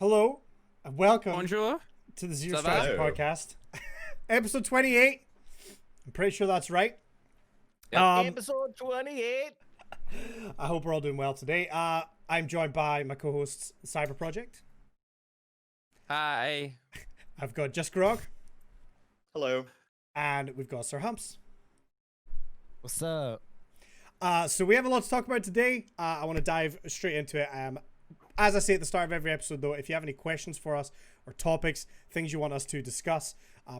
Hello, and welcome Bonjour. to the Zero Ça va? Strategy Hello. Podcast, episode 28. I'm pretty sure that's right. Yep. Episode 28. I hope we're all doing well today. I'm joined by my co-hosts, Cyber Project. Hi. I've got Just Grog, Hello. and we've got Sir Humps. What's up? So we have a lot to talk about today. I want to dive straight into it. As I say at the start of every episode, though, if you have any questions for us or topics, things you want us to discuss,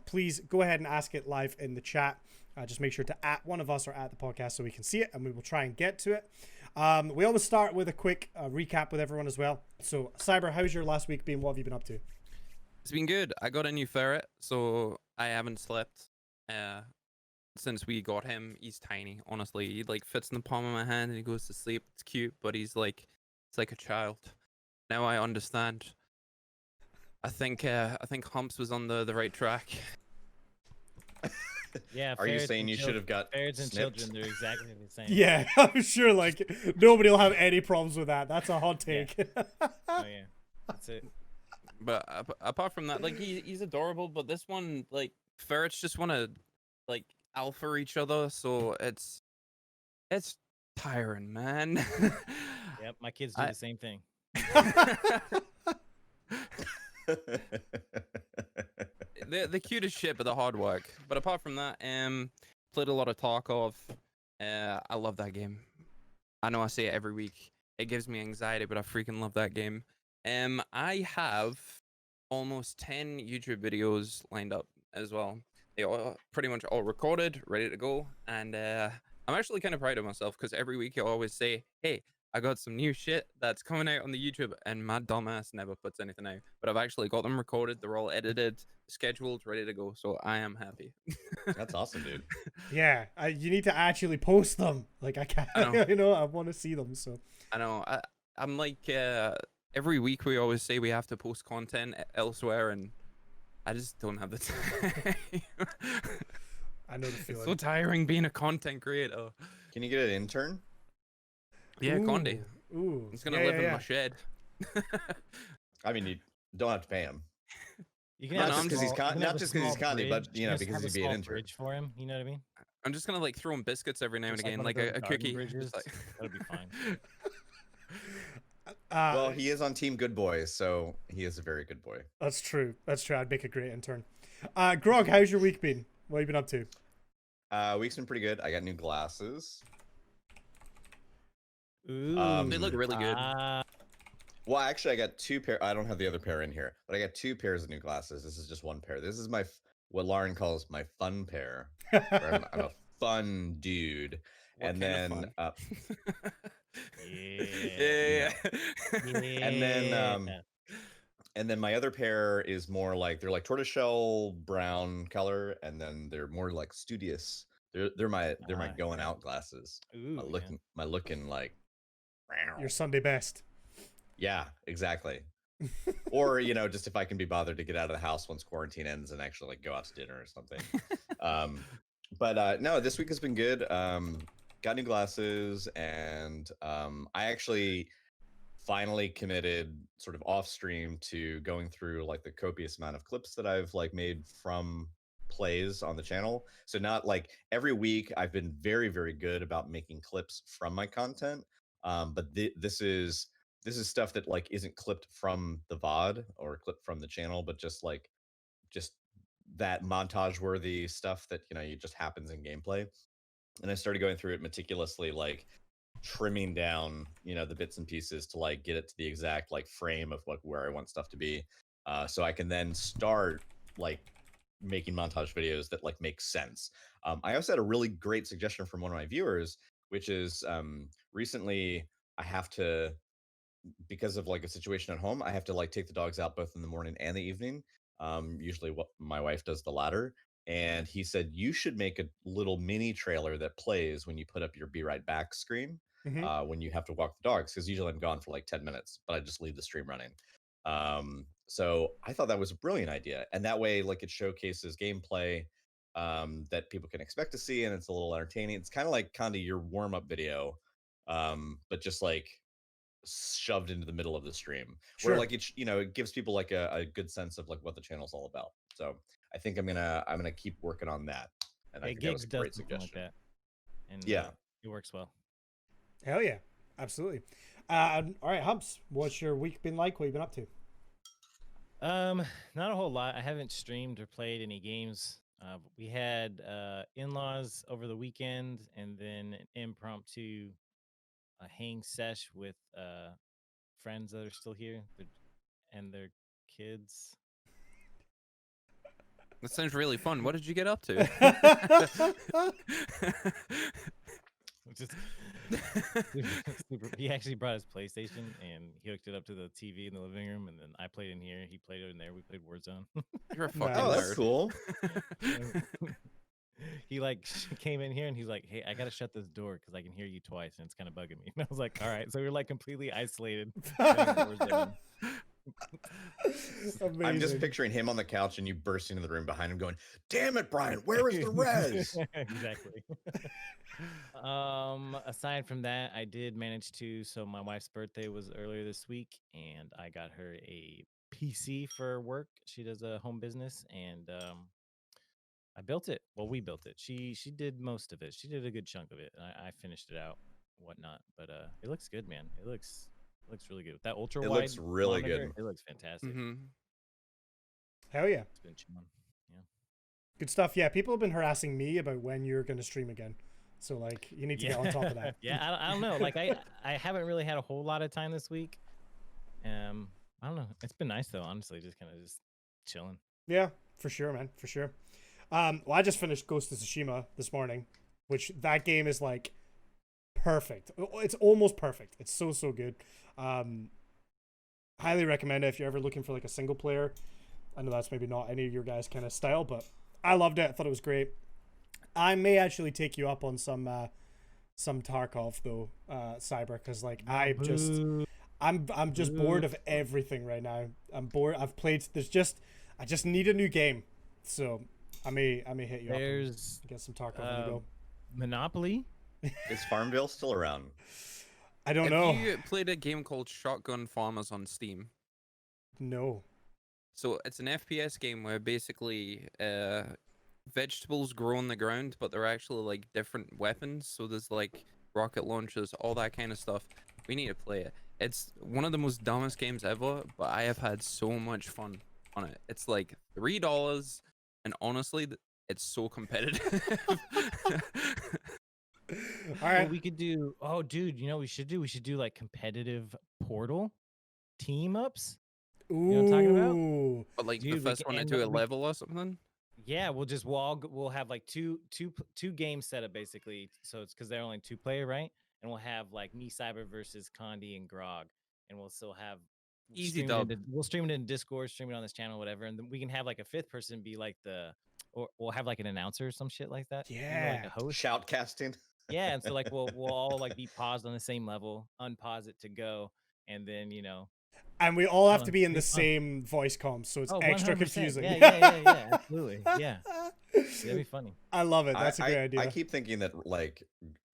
please go ahead and ask it live in the chat. Just make sure to @ one of us or @ the podcast so we can see it, and we will try and get to it. We always start with a quick recap with everyone as well. So, Cyber, how's your last week been? What have you been up to? It's been good. I got a new ferret, so I haven't slept since we got him. He's tiny, honestly. He like fits in the palm of my hand and he goes to sleep. It's cute, but it's like a child. Now I understand. I think Humps was on the right track. Yeah. Are you ferrets saying and you should have got ferrets and snipped? children? They're exactly the same. Yeah, I'm sure like nobody will have any problems with that. That's a hot take. Oh yeah, that's it. But apart from that, like he's adorable. But this one, like ferrets just want to like alpha each other, so it's tiring, man. Yep, my kids do I- the same thing. The cutest shit, but the hard work. But apart from that, played a lot of Tarkov. I love that game. I know I say it every week. It gives me anxiety, but I freaking love that game. I have almost 10 YouTube videos lined up as well. They are pretty much all recorded, ready to go, and I'm actually kind of proud of myself because every week I always say, "Hey, I got some new shit that's coming out on the YouTube," and my dumbass never puts anything out. But I've actually got them recorded. They're all edited, scheduled, ready to go. So I am happy. That's awesome, dude. Yeah, you need to actually post them. Like I can't, I know. I want to see them. So I know. I'm like every week we always say we have to post content elsewhere, and I just don't have the time. I know the It's feeling. so tiring being a content creator. Can you get an intern? Yeah, Condi. Ooh, He's gonna yeah, live yeah, in yeah. my shed. I mean, you don't have to pay him. You can Not have a just 'cause he's small- con- you can not have a just 'cause he's small Condi, but, bridge. you know, Just because have a he'd be an small intern. bridge for him. You know what I mean? I'm just gonna like throw him biscuits every now and Just again, one like of those a garden cookie. bridges. Just like... That'll be fine. Well, he is on Team Good Boys, so he is a very good boy. That's true. That's true. I'd make a great intern. Grog, how's your week been? What have you been up to? Week's been pretty good. I got new glasses. Ooh, They look really good. Well, actually, I got two pair. I don't have the other pair in here, but I got two pairs of new glasses. This is just one pair. This is what Lauren calls my fun pair. Where I'm a fun dude. What And kind then, of fun? Yeah. And then, and then my other pair is more like they're like tortoiseshell brown color, and then they're more like studious. They're my going yeah. out glasses. Ooh, My looking like. Your Sunday best. Yeah, exactly. Or just if I can be bothered to get out of the house once quarantine ends and actually like go out to dinner or something. But no, this week has been good. Got new glasses, and I actually finally committed sort of off stream to going through like the copious amount of clips that I've like made from plays on the channel. So not like every week I've been very, very good about making clips from my content. But this is stuff that like isn't clipped from the VOD or clipped from the channel, but just that montage worthy stuff that it just happens in gameplay. And I started going through it meticulously, like trimming down the bits and pieces to like get it to the exact like frame of where I want stuff to be, so I can then start like making montage videos that like make sense. I also had a really great suggestion from one of my viewers, which is recently I have to, because of like a situation at home, I have to like take the dogs out both in the morning and the evening. Usually what my wife does the latter. And he said, you should make a little mini trailer that plays when you put up your be right back screen, Mhm. when you have to walk the dogs. Cause usually I'm gone for like 10 minutes, but I just leave the stream running. So I thought that was a brilliant idea. And that way, like it showcases gameplay that people can expect to see. And it's a little entertaining. It's kind of like your warm up video, but just like shoved into the middle of the stream. Sure. Where like it gives people like a good sense of like what the channel's all about. So I think I'm gonna keep working on that. And I Hey, think that was Gigs a does great something like suggestion. that, and Yeah. it works well. Hell yeah, absolutely. All right, Hubs, what's your week been like? What have you been up to? Not a whole lot. I haven't streamed or played any games. We had in-laws over the weekend, and then an impromptu hang sesh with friends that are still here and their kids. That sounds really fun. What did you get up to? Which is super. He actually brought his PlayStation and he hooked it up to the TV in the living room, and then I played in here. He played it in there. We played Warzone. You're a Nice. fucking Oh, that's nerd. cool. He like came in here and he's like, "Hey, I gotta shut this door because I can hear you twice and it's kind of bugging me." And I was like, "All right." So we were like completely isolated. playing Warzone. Amazing. I'm just picturing him on the couch and you bursting into the room behind him going, "Damn it, Brian, where is the res?" Exactly. Aside from that, I did manage to. So my wife's birthday was earlier this week, and I got her a PC for work. She does a home business, and I built it. Well, we built it. She did most of it. She did a good chunk of it, and I finished it out, whatnot. But it looks good, man. It looks really good. With that ultra It wide looks really monitor, good. It looks fantastic. Mm-hmm. Hell yeah, It's been chilling. Yeah. good stuff. Yeah, people have been harassing me about when you're gonna stream again, so like you need to get on top of that. Yeah, I don't know. Like I haven't really had a whole lot of time this week. I don't know. It's been nice though, honestly. Just kind of just chilling. Yeah, for sure, man, for sure. Well, I just finished Ghost of Tsushima this morning, which that game is like perfect. It's almost perfect. It's so good. Highly recommend it if you're ever looking for like a single player. I know that's maybe not any of your guys' kind of style, but I loved it. I thought it was great. I may actually take you up on some Tarkov though, Cyber, because like I'm just bored of everything right now. I'm bored. I've played. I just need a new game, so I may hit you up There's and get some Tarkov when you go. Monopoly. Is Farmville still around? I don't Have know. you played a game called Shotgun Farmers on Steam? No. So it's an FPS game where basically vegetables grow on the ground, but they're actually like different weapons. So there's like rocket launchers, all that kind of stuff. We need to play it. It's one of the most dumbest games ever, but I have had so much fun on it. It's like $3, and honestly, it's so competitive. All right. We could do. Oh, dude, you know what we should do? We should do like competitive Portal team ups. Ooh. know what I'm talking about? But like Dude, the we first can one end into a up- level or something. Yeah, we'll have like two games set up basically. So it's because they're only 2-player, right? And we'll have like me, Cyber versus Condi and Grog, and we'll still have Easy stream it dub. we'll stream it in Discord, stream it on this channel, whatever, and then we can have like a fifth person be like or we'll have like an announcer or some shit like that. You know, like Yeah. a host. Shoutcasting. Yeah, and so like we'll all like be paused on the same level, unpause it to go, and then And we all have Hold to on, be in the it's fun. same voice comm, so it's Oh, extra 100%. confusing. Yeah, absolutely. Yeah, that'd be funny. I love it. That's a great idea. I keep thinking that like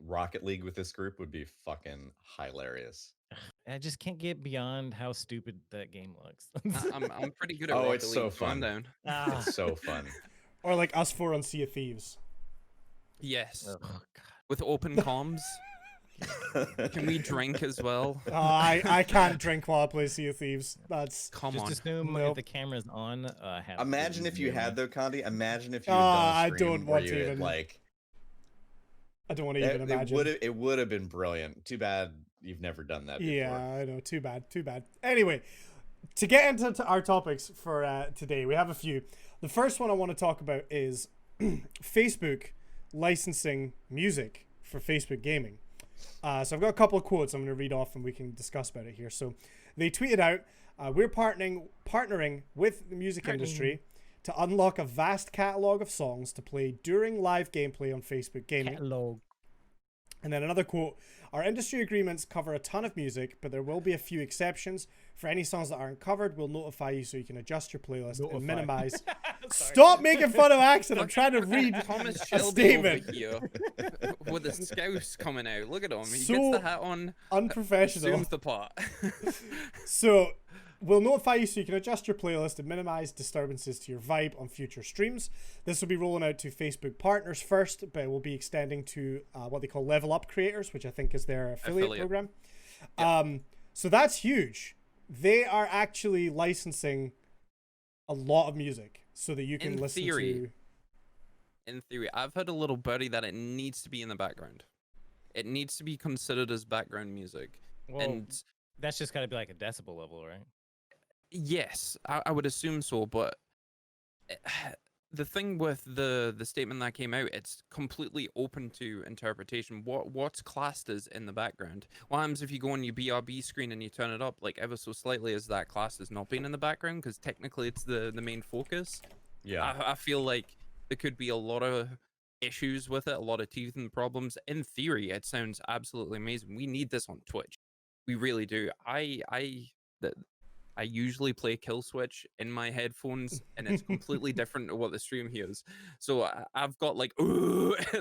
Rocket League with this group would be fucking hilarious. I just can't get beyond how stupid that game looks. I'm pretty good at Oh, Rocket it's so League, so I'm fun. down. Ah, It's so fun. Or like us four on Sea of Thieves. Yes, oh, God. with open comms. Can we drink as well? Oh, I can't drink while I play Sea of Thieves. That's Come Just on. assume Nope. if the camera's on. Have Imagine to if you be had near though, Condi. Imagine if you Oh, had I done a stream don't where want you to had even- like I don't want to even imagine. it would have been brilliant. Too bad you've never done that before. Yeah, I know. Too bad. Anyway, to get into our topics for today, we have a few. The first one I want to talk about is Facebook licensing music for Facebook gaming. So I've got a couple of quotes I'm going to read off and we can discuss about it here. So they tweeted out, we're partnering with the music industry to unlock a vast catalog of songs to play during live gameplay on Facebook gaming. Catalog. And then another quote, our industry agreements cover a ton of music, but there will be a few exceptions. For any songs that aren't covered, we'll notify you so you can adjust your playlist and minimize. Stop making fun of accent. I'm trying to read Thomas a Shelby over statement. here with the scouse coming out. Look at him. He So gets the hat on. Unprofessional. Assumes the part. So we'll notify you so you can adjust your playlist and minimize disturbances to your vibe on future streams. This will be rolling out to Facebook partners first, but it will be extending to what they call level up creators, which I think is their affiliate program. Yep. So that's huge. They are actually licensing a lot of music so that you can listen to. In theory, I've heard a little birdie that it needs to be in the background. It needs to be considered as background music. Well, and that's just got to be like a decibel level, right? yes, I would assume so, but the thing with the statement that came out, it's completely open to interpretation. What's classed as in the background? What happens if you go on your BRB screen and you turn it up like ever so slightly? Is that classed as not being in the background? Because technically it's the main focus. Yeah. I feel like there could be a lot of issues with it, a lot of teething problems. In theory, it sounds absolutely amazing. We need this on Twitch. We really do. I usually play Kill Switch in my headphones, and it's completely different to what the stream hears. So I've got like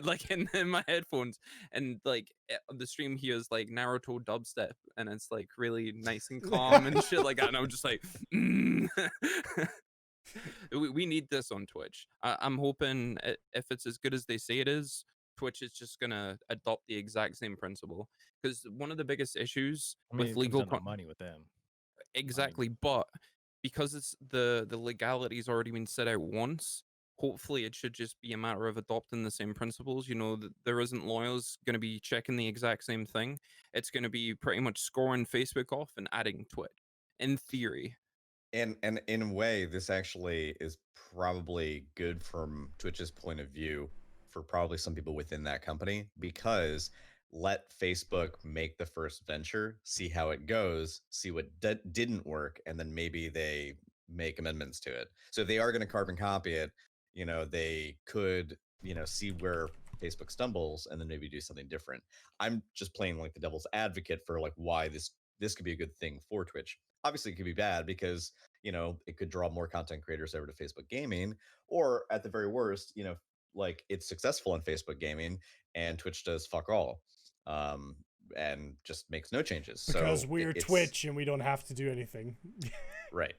like in my headphones, and like the stream hears like Naruto dubstep, and it's like really nice and calm and shit like that. And I'm just like, we need this on Twitch. I'm hoping if it's as good as they say it is, Twitch is just gonna adopt the exact same principle. Because one of the biggest issues with legal money with them. exactly, but because it's the legality's already been set out once, hopefully it should just be a matter of adopting the same principles. You know, that there isn't lawyers going to be checking the exact same thing. It's going to be pretty much scoring Facebook off and adding Twitch, in theory. And in a way, this actually is probably good from Twitch's point of view for probably some people within that company, because let Facebook make the first venture, see how it goes, see what didn't work, and then maybe they make amendments to it. So if they are going to carbon copy it, you know, they could, you know, see where Facebook stumbles and then maybe do something different. I'm just playing like the devil's advocate for like why this could be a good thing for Twitch. Obviously, it could be bad because, you know, it could draw more content creators over to Facebook gaming, or at the very worst, you know, like it's successful in Facebook gaming and Twitch does fuck all, and just makes no changes. Because so we're Twitch and we don't have to do anything. Right.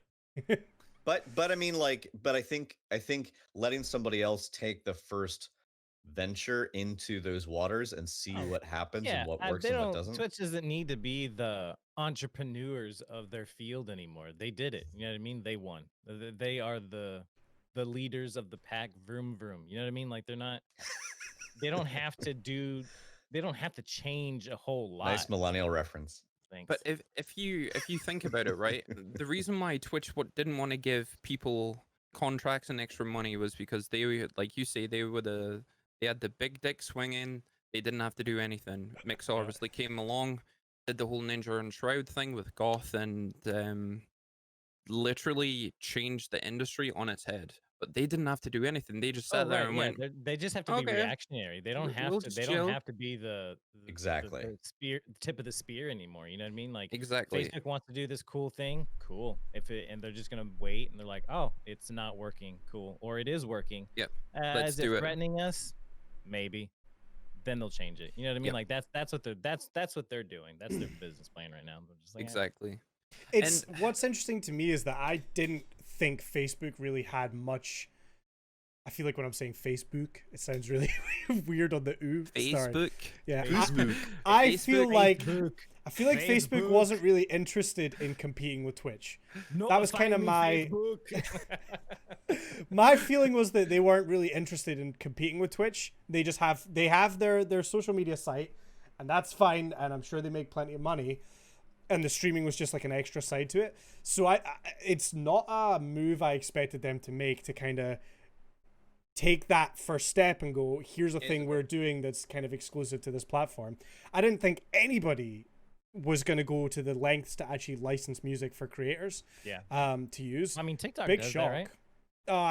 But I mean, like, but I think letting somebody else take the first venture into those waters and see what happens and what works and what doesn't. Twitch doesn't need to be the entrepreneurs of their field anymore. They did it. You know what I mean? They won. They are the leaders of the pack. Vroom vroom. You know what I mean? Like they're not. They don't have to do. They don't have to change a whole lot. Nice millennial reference. Thanks. But if you think about it, right, the reason why Twitch didn't want to give people contracts and extra money was because they, like you say, they had the big dick swinging. They didn't have to do anything. Mix obviously came along, did the whole Ninja and Shroud thing with Goth, and literally changed the industry on its head. But they didn't have to do anything. They just sat there and went. They just have to be reactionary. They don't have to. They don't have to be the tip of the spear anymore. You know what I mean? Like exactly. Facebook wants to do this cool thing. Cool. And they're just gonna wait, and they're like, oh, it's not working. Cool. Or it is working. Yep. Let's do it. Threatening us, maybe. Then they'll change it. You know what I mean? Like that's what they're doing. That's their business plan right now. They're just like, exactly. It's what's interesting to me is that I didn't think Facebook really had much. I feel like when I'm saying Facebook, it sounds really weird on the ooh. Facebook. Sorry. Yeah. Facebook. I feel like Facebook wasn't really interested in competing with Twitch. That was kind of my my feeling was that they weren't really interested in competing with Twitch. They just have their social media site, and that's fine, and I'm sure they make plenty of money. And the streaming was just like an extra side to it. So it's not a move I expected them to make, to kind of take that first step and go, here's a thing we're doing that's kind of exclusive to this platform. I didn't think anybody was going to go to the lengths to actually license music for creators to use. I mean, TikTok Big does shock. that, right?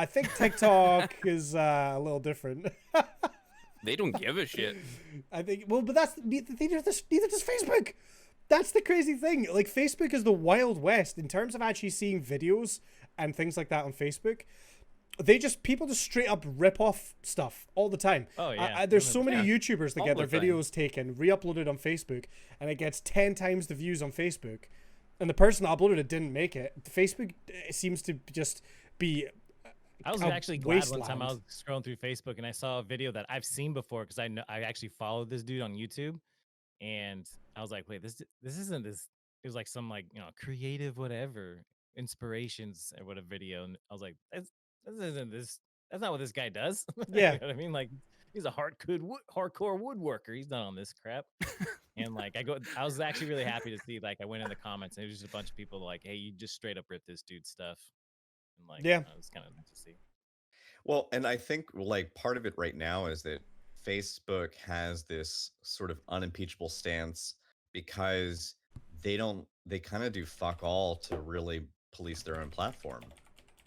I think TikTok is a little different. They don't give a shit. I think. Well, but that's neither does Facebook. That's the crazy thing. Like, Facebook is the Wild West in terms of actually seeing videos and things like that on Facebook. People just straight up rip off stuff all the time. Oh yeah, There's so many 100%. YouTubers that All get their the time. videos taken, re-uploaded on Facebook, and it gets 10 times the views on Facebook. And the person that uploaded it didn't make it. Facebook seems to just be. I was a actually glad one wasteland. time I was scrolling through Facebook and I saw a video that I've seen before because I actually followed this dude on YouTube, and I was like, wait, this isn't this. It was like some like creative whatever inspirations or whatever video, and I was like, this isn't this. That's not what this guy does. Yeah. You know what I mean? Like he's a hardcore woodworker. He's not on this crap. And like I was actually really happy to see. Like I went in the comments and it was just a bunch of people like, hey, you just straight up ripped this dude's stuff. And like, Yeah. it was kind of nice to see. Well, and I think like part of it right now is that Facebook has this sort of unimpeachable stance because they kind of do fuck all to really police their own platform.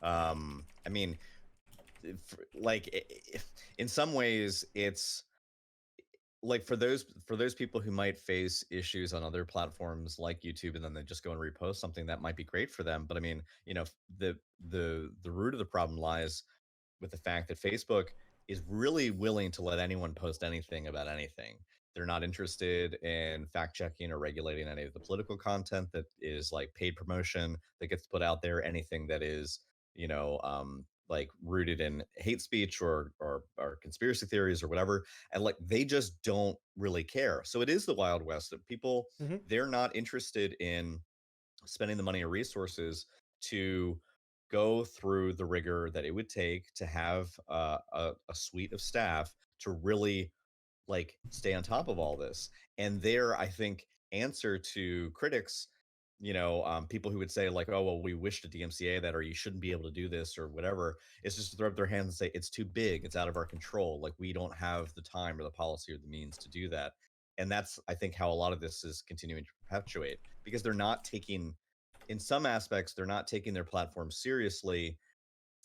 I mean, in some ways it's like for those people who might face issues on other platforms like YouTube and then they just go and repost something that might be great for them. But I mean, the root of the problem lies with the fact that Facebook is really willing to let anyone post anything about anything. They're not interested in fact checking or regulating any of the political content that is like paid promotion that gets put out there, anything that is, like rooted in hate speech or conspiracy theories or whatever. And like they just don't really care. So it is the Wild West that people, Hmm. they're not interested in spending the money or resources to go through the rigor that it would take to have a suite of staff to really like stay on top of all this. And their, I think, answer to critics, people who would say like, oh well, we wish to DMCA that, or you shouldn't be able to do this or whatever, is just to throw up their hands and say it's too big, it's out of our control, like we don't have the time or the policy or the means to do that. And that's, I think, how a lot of this is continuing to perpetuate, because they're not taking, in some aspects, they're not taking their platform seriously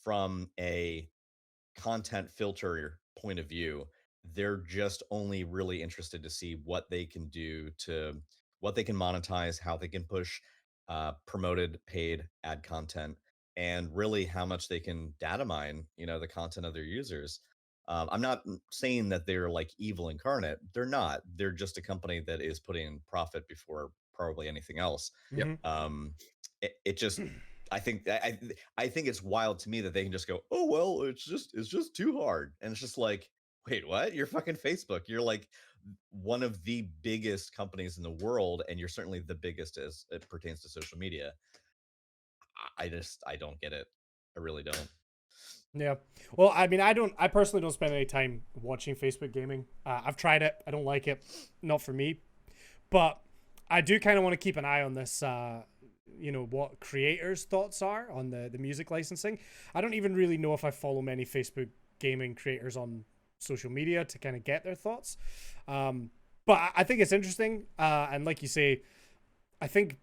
from a content filter point of view. They're just only really interested to see what they can do to, what they can monetize, how they can push promoted paid ad content, and really how much they can data mine, the content of their users. I'm not saying that they're like evil incarnate. They're not. They're just a company that is putting profit before probably anything else. Yep. Hmm. It just, I think I think it's wild to me that they can just go, oh well, it's just too hard, and it's just like, wait, what? You're fucking Facebook. You're like one of the biggest companies in the world, and you're certainly the biggest as it pertains to social media. I don't get it. I really don't. Yeah. Well, I mean, I personally don't spend any time watching Facebook gaming. I've tried it. I don't like it. Not for me. But I do kind of want to keep an eye on this, what creators' thoughts are on the music licensing. I don't even really know if I follow many Facebook gaming creators on social media to kind of get their thoughts. But I think it's interesting. And like you say, I think,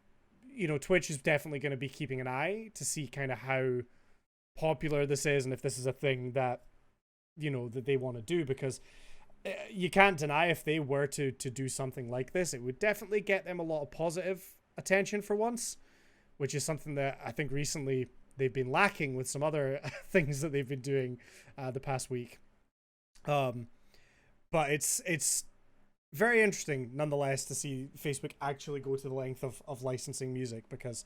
Twitch is definitely going to be keeping an eye to see kind of how popular this is and if this is a thing that that they want to do, because you can't deny if they were to do something like this, it would definitely get them a lot of positive attention for once, which is something that I think recently they've been lacking with some other things that they've been doing the past week. But it's very interesting nonetheless to see Facebook actually go to the length of licensing music, because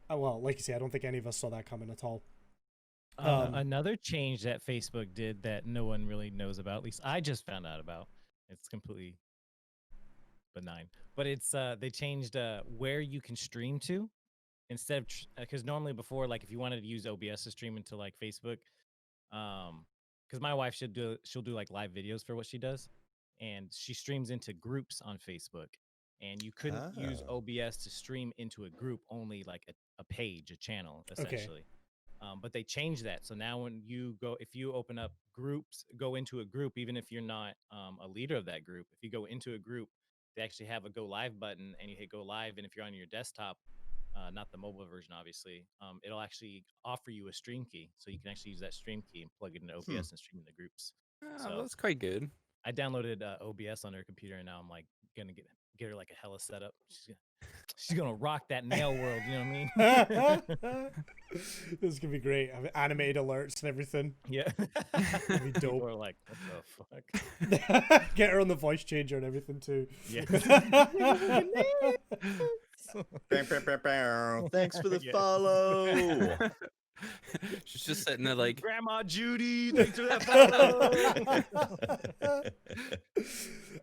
well, like you say, I don't think any of us saw that coming at all. Another change that Facebook did that no one really knows about, at least I just found out about. It's completely benign, but it's they changed where you can stream to, instead of because normally before, like if you wanted to use OBS to stream into like Facebook, because my wife she'll do like live videos for what she does, and she streams into groups on Facebook, and you couldn't use Oh. OBS to stream into a group, only like a page, a channel essentially. But they changed that. So now when you go, if you open up groups, go into a group, even if you're not a leader of that group, if you go into a group, they actually have a go live button, and you hit go live. And if you're on your desktop, not the mobile version, obviously, it'll actually offer you a stream key. So you can actually use that stream key and plug it into OBS and stream in the groups. Oh, So that's quite good. I downloaded OBS on her computer, and now I'm like gonna get her like a hella setup. She's gonna rock that nail world. You know what I mean? This is gonna be great. I have animated alerts and everything. Yeah. That'd be People dope. are like, what the fuck? Get her on the voice changer and everything too. Yeah. Thanks for the Yeah. follow. She's just sitting there like, Grandma Judy, thanks for that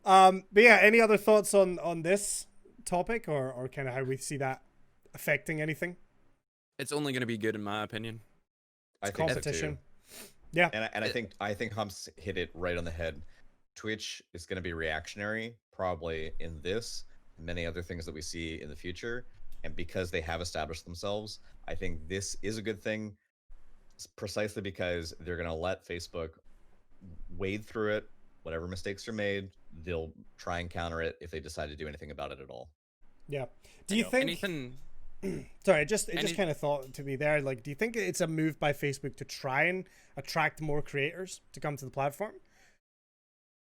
follow. But yeah, any other thoughts on this topic, or kind of how we see that affecting anything? it's only going to be good in my opinion. I It's think so competition. too. Yeah. And I think Humps hit it right on the head. Twitch is going to be reactionary, probably in this and many other things that we see in the future. And because they have established themselves, I think this is a good thing, precisely because they're going to let Facebook wade through it. Whatever mistakes are made, they'll try and counter it if they decide to do anything about it at all. Yeah. Do you think? Anything? Sorry, it just kind of thought to me there. Like, do you think it's a move by Facebook to try and attract more creators to come to the platform?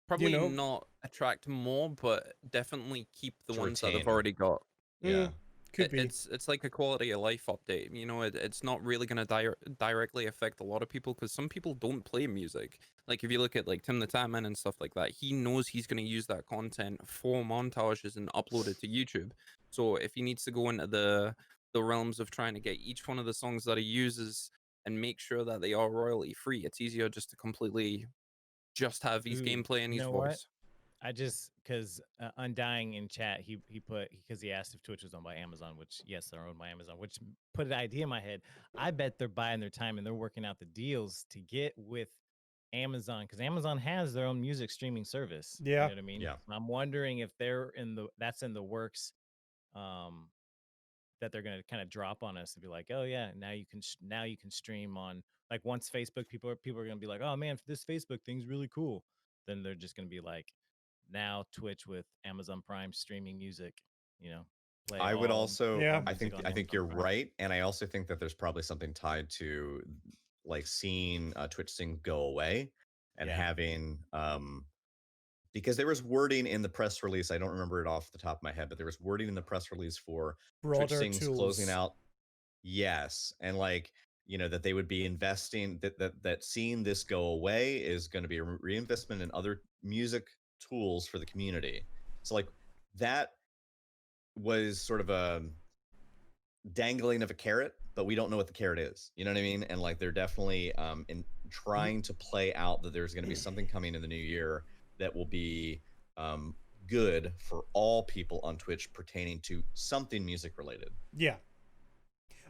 Probably know? not attract more, but definitely keep the To ones that they've retain. already got. Yeah. Could be. It's like a quality of life update. You know, it's not really going to directly affect a lot of people because some people don't play music. Like if you look at like Tim the Tatman and stuff like that, he knows he's going to use that content for montages and upload it to YouTube. So if he needs to go into the realms of trying to get each one of the songs that he uses and make sure that they are royalty free, it's easier just to completely just have his Ooh, gameplay and you his know what? voice. I just because Undying in chat, he put because he asked if Twitch was owned by Amazon, which yes, they're owned by Amazon, which put an idea in my head. I bet they're buying their time and they're working out the deals to get with Amazon because Amazon has their own music streaming service. Yeah. You know what I mean? Yeah. I'm wondering if they're that's in the works. That they're gonna kind of drop on us and be like, oh yeah, now you can stream on like once Facebook people are gonna be like, oh man, this Facebook thing's really cool. Then they're just gonna be like, now Twitch with Amazon Prime streaming music, you know. Play I would all- also Yeah. all music on I think Amazon you're Prime. right, and I also think that there's probably something tied to like seeing Twitch Sing go away and Yeah. having because there was wording in the press release. I don't remember it off the top of my head, but there was wording in the press release for Twitch Broader Sing's tools. closing out. Yes, and like that they would be investing that seeing this go away is going to be a reinvestment in other music tools for the community. So like that was sort of a dangling of a carrot, but we don't know what the carrot is. You know what I mean? And like they're definitely in trying to play out that there's going to be something coming in the new year that will be good for all people on Twitch pertaining to something music related. Yeah.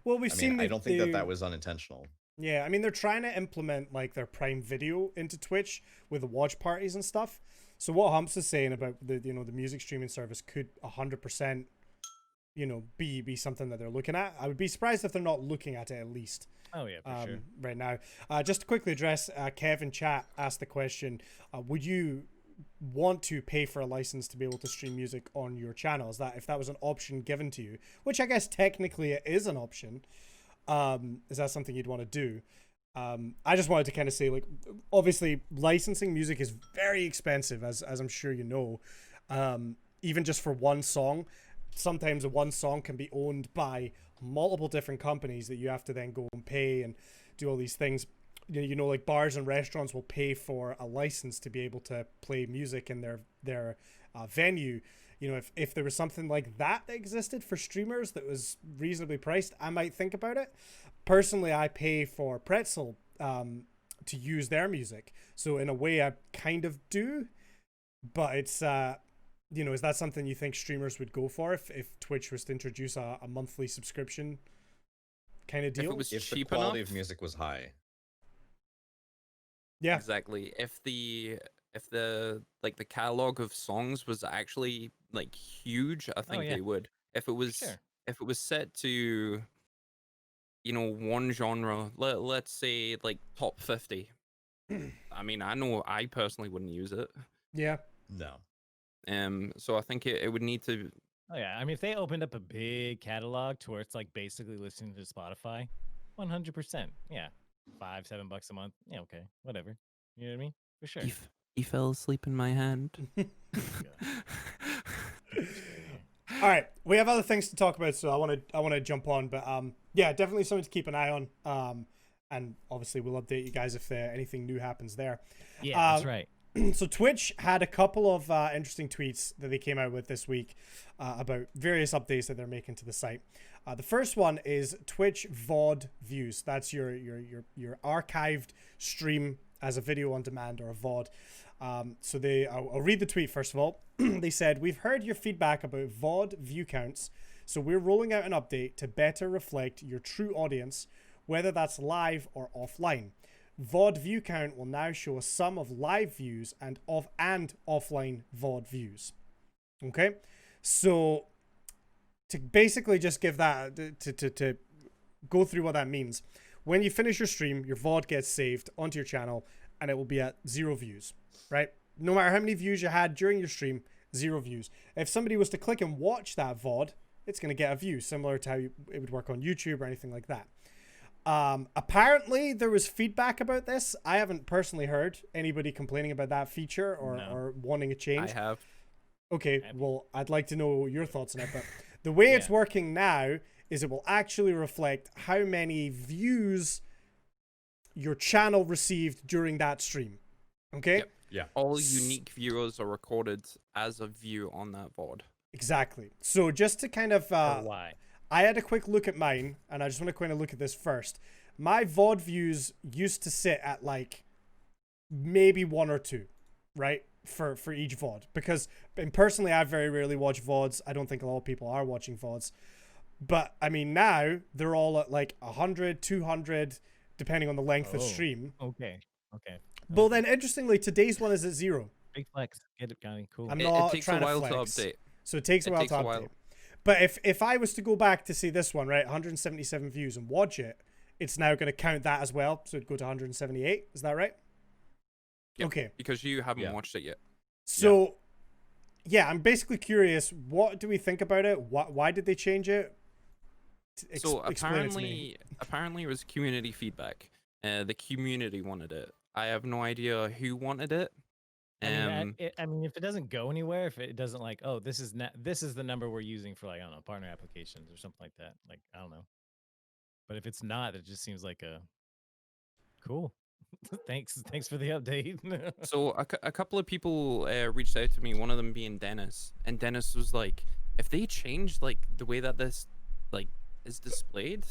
Well, we've seen. I don't think that was unintentional. Yeah, I mean they're trying to implement like their Prime Video into Twitch with the watch parties and stuff. So what Humps is saying about the the music streaming service could 100% be something that they're looking at. I would be surprised if they're not looking at it at least. Oh yeah, for sure. Right now. Just to quickly address, Kevin Chat asked the question: would you want to pay for a license to be able to stream music on your channel? Is that if that was an option given to you, which I guess technically it is an option? Is that something you'd want to do? I just wanted to kind of say, like, obviously licensing music is very expensive, as I'm sure you know. Even just for one song, sometimes one song can be owned by multiple different companies that you have to then go and pay and do all these things. Like bars and restaurants will pay for a license to be able to play music in their venue. If there was something like that existed for streamers that was reasonably priced, I might think about it. Personally, I pay for Pretzel to use their music, so in a way I kind of do, but it's is that something you think streamers would go for if Twitch was to introduce a monthly subscription kind of deal? If it was If the cheap quality enough, of music was high. Yeah. exactly. If the the catalog of songs was actually like huge, I think yeah. they would. If it was Sure. if it was set to one genre, let's say like top 50. I mean, I know I personally wouldn't use it. Yeah. No. So I think it would need to. Oh yeah, I mean if they opened up a big catalog to where it's like basically listening to Spotify, 100%. Yeah, $5-7 a month. Yeah, okay, whatever. You know what I mean? For sure. He fell asleep in my hand. All right, we have other things to talk about, so I want to jump on, but yeah, definitely something to keep an eye on. And obviously we'll update you guys if anything new happens there. Yeah, that's right. So Twitch had a couple of interesting tweets that they came out with this week about various updates that they're making to the site. The first one is Twitch Vod Views. That's your archived stream as a video on demand or a VOD. So I'll read the tweet first of all. They said, "We've heard your feedback about VOD view counts, so we're rolling out an update to better reflect your true audience, whether that's live or offline. VOD view count will now show a sum of live views and offline VOD views." Okay, so to basically just give that to go through what that means. When you finish your stream, your VOD gets saved onto your channel, and it will be at 0 views, right? No matter how many views you had during your stream, 0 views. If somebody was to click and watch that VOD, it's going to get a view, similar to how it would work on YouTube or anything like that. Apparently there was feedback about this. I haven't personally heard anybody complaining about that feature or wanting a change. I have. Okay, well, I'd like to know your thoughts on it, but the way it's working now is it will actually reflect how many views your channel received during that stream. Okay? Yep. Yeah. All unique viewers are recorded as a view on that VOD. Exactly. So just to kind of Why? I had a quick look at mine, and I just want to kind of look at this first. My VOD views used to sit at like maybe 1 or 2, right? For each VOD. Because personally, I very rarely watch VODs. I don't think a lot of people are watching VODs. But I mean, now they're all at like 100, 200, depending on the length of stream. Okay. Well, then interestingly, today's one is at 0. Big flex. Get it, Johnny. Cool. I'm It not takes a trying to while to flex. update. So it takes a while to update. But if I was to go back to see this one, right, 177 views and watch it, it's now going to count that as well. So it'd go to 178. Is that right? Yep, Okay. because you haven't watched it yet. So, yeah, I'm basically curious. What do we think about it? Why did they change it? So Explain it to me. apparently it was community feedback. The community wanted it. I have no idea who wanted it. I mean, if it doesn't go anywhere, if it doesn't like, oh, this is the number we're using for like, I don't know, partner applications or something like that. Like, I don't know. But if it's not, it just seems like a cool. Thanks for the update. So a couple of people reached out to me. One of them being Dennis, and Dennis was like, if they change like the way that this like is displayed,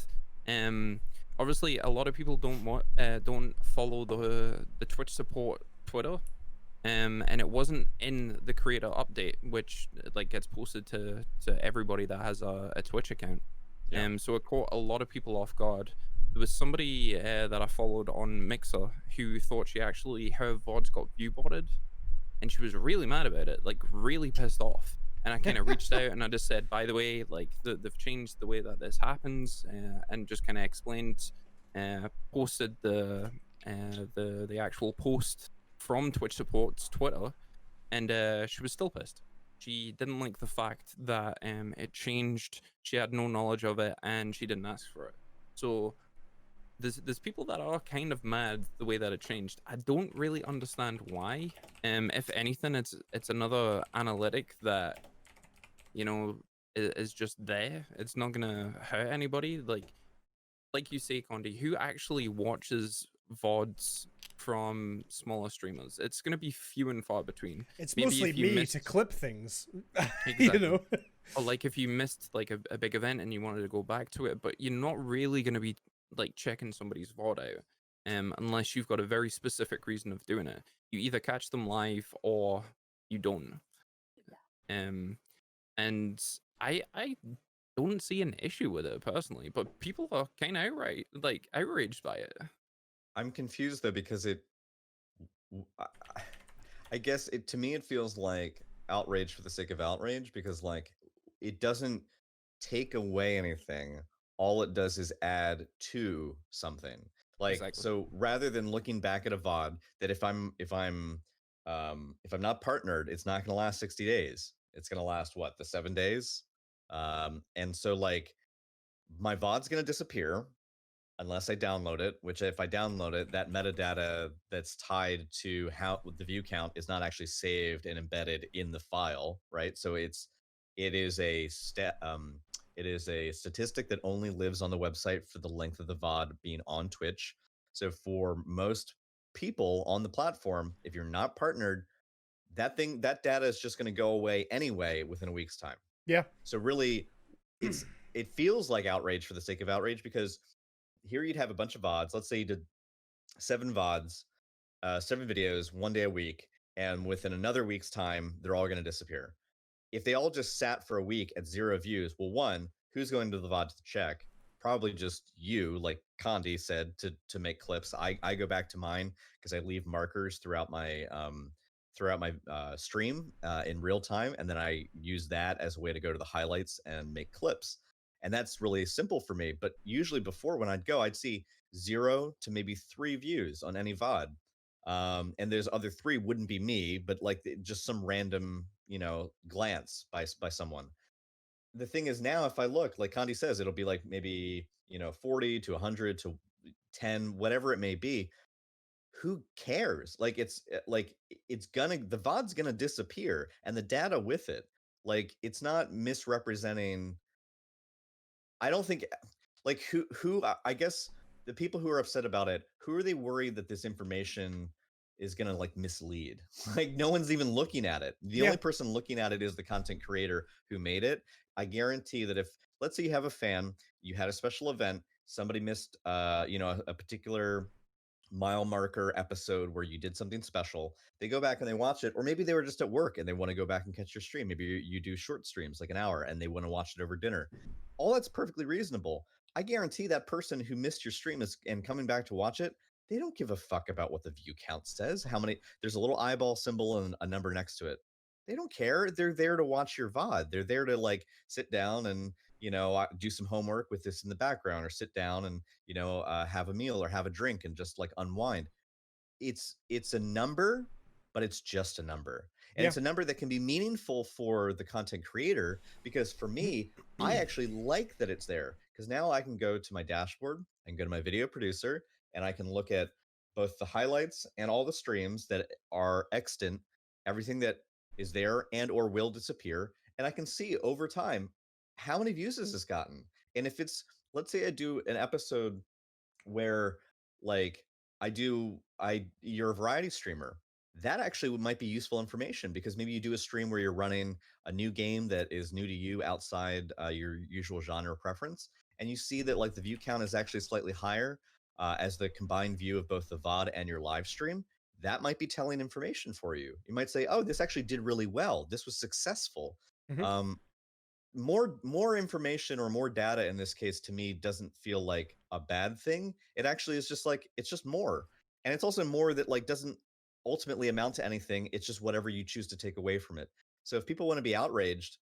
obviously a lot of people don't follow the Twitch support Twitter. And it wasn't in the creator update, which like gets posted to everybody that has a Twitch account. So it caught a lot of people off guard. There was somebody that I followed on Mixer who thought her VODs got viewbotted, and she was really mad about it, like really pissed off. And I kind of reached out and I just said, by the way, like they've changed the way that this happens, and just kind of explained, posted the actual post from Twitch support's Twitter, and she was still pissed. She didn't like the fact that it changed. She had no knowledge of it, and she didn't ask for it. So there's people that are kind of mad the way that it changed. I don't really understand why. If anything, it's another analytic that, you know, is just there. It's not gonna hurt anybody. Like you say, Condi, who actually watches VODs from smaller streamers? It's going to be few and far between. It's Maybe mostly if you me to clip things. Exactly. You know? Or like if you missed like a big event and you wanted to go back to it, but you're not really going to be like checking somebody's VOD out, unless you've got a very specific reason of doing it. You either catch them live or you don't. And I don't see an issue with it personally, but people are kind of outraged by it. I'm confused though, because I guess to me it feels like outrage for the sake of outrage, because like it doesn't take away anything. All it does is add to something. Like, Exactly. so rather than looking back at a VOD that if I'm not partnered, it's not going to last 60 days. It's going to last the 7 days. And so like my VOD's going to disappear. unless I download it, which if I download it, that metadata that's tied to how the view count is not actually saved and embedded in the file, right? So it is a it is a statistic that only lives on the website for the length of the VOD being on Twitch. So for most people on the platform, if you're not partnered, that data is just going to go away anyway within a week's time. Yeah. So really, it feels like outrage for the sake of outrage, because here you'd have a bunch of VODs. Let's say you did 7 VODs, 7 videos, 1 day a week, and within another week's time, they're all going to disappear. If they all just sat for a week at 0 views, well, one, who's going to the VOD to check? Probably just you, like Condi said, to make clips. I go back to mine because I leave markers throughout my stream in real time, and then I use that as a way to go to the highlights and make clips. And that's really simple for me. But usually before, when I'd go, I'd see 0 to maybe 3 views on any VOD. And there's other 3 wouldn't be me, but like just some random, glance by someone. The thing is, now if I look, like Condi says, it'll be like maybe 40 to 100 to 10, whatever it may be. Who cares? Like the VOD's gonna disappear and the data with it. Like, it's not misrepresenting. I don't think, like, I guess the people who are upset about it, who are they worried that this information is gonna like mislead? Like, no one's even looking at it. The only person looking at it is the content creator who made it. I guarantee that if, let's say you have a fan, you had a special event, somebody missed a particular mile marker episode where you did something special, they go back and they watch it, or maybe they were just at work and they want to go back and catch your stream. Maybe you do short streams like an hour and they want to watch it over dinner. All that's perfectly reasonable. I guarantee that person who missed your stream and coming back to watch it, they don't give a fuck about what the view count says. How many, there's a little eyeball symbol and a number next to it. They don't care. They're there to watch your VOD. They're there to like sit down and do some homework with this in the background, or sit down and have a meal or have a drink and just like unwind. It's a number, but it's just a number. And it's a number that can be meaningful for the content creator, because for me, I actually like that it's there, because now I can go to my dashboard and go to my video producer and I can look at both the highlights and all the streams that are extant, everything that is there and or will disappear, and I can see over time how many views has this gotten. And if it's, let's say I do an episode where like you're a variety streamer, that actually might be useful information, because maybe you do a stream where you're running a new game that is new to you outside your usual genre preference, and you see that like the view count is actually slightly higher as the combined view of both the VOD and your live stream. That might be telling information for you. You might say, oh, this actually did really well, this was successful. More information or more data in this case, to me, doesn't feel like a bad thing. It actually is just like, it's just more. And it's also more that like doesn't ultimately amount to anything. It's just whatever you choose to take away from it. So if people want to be outraged,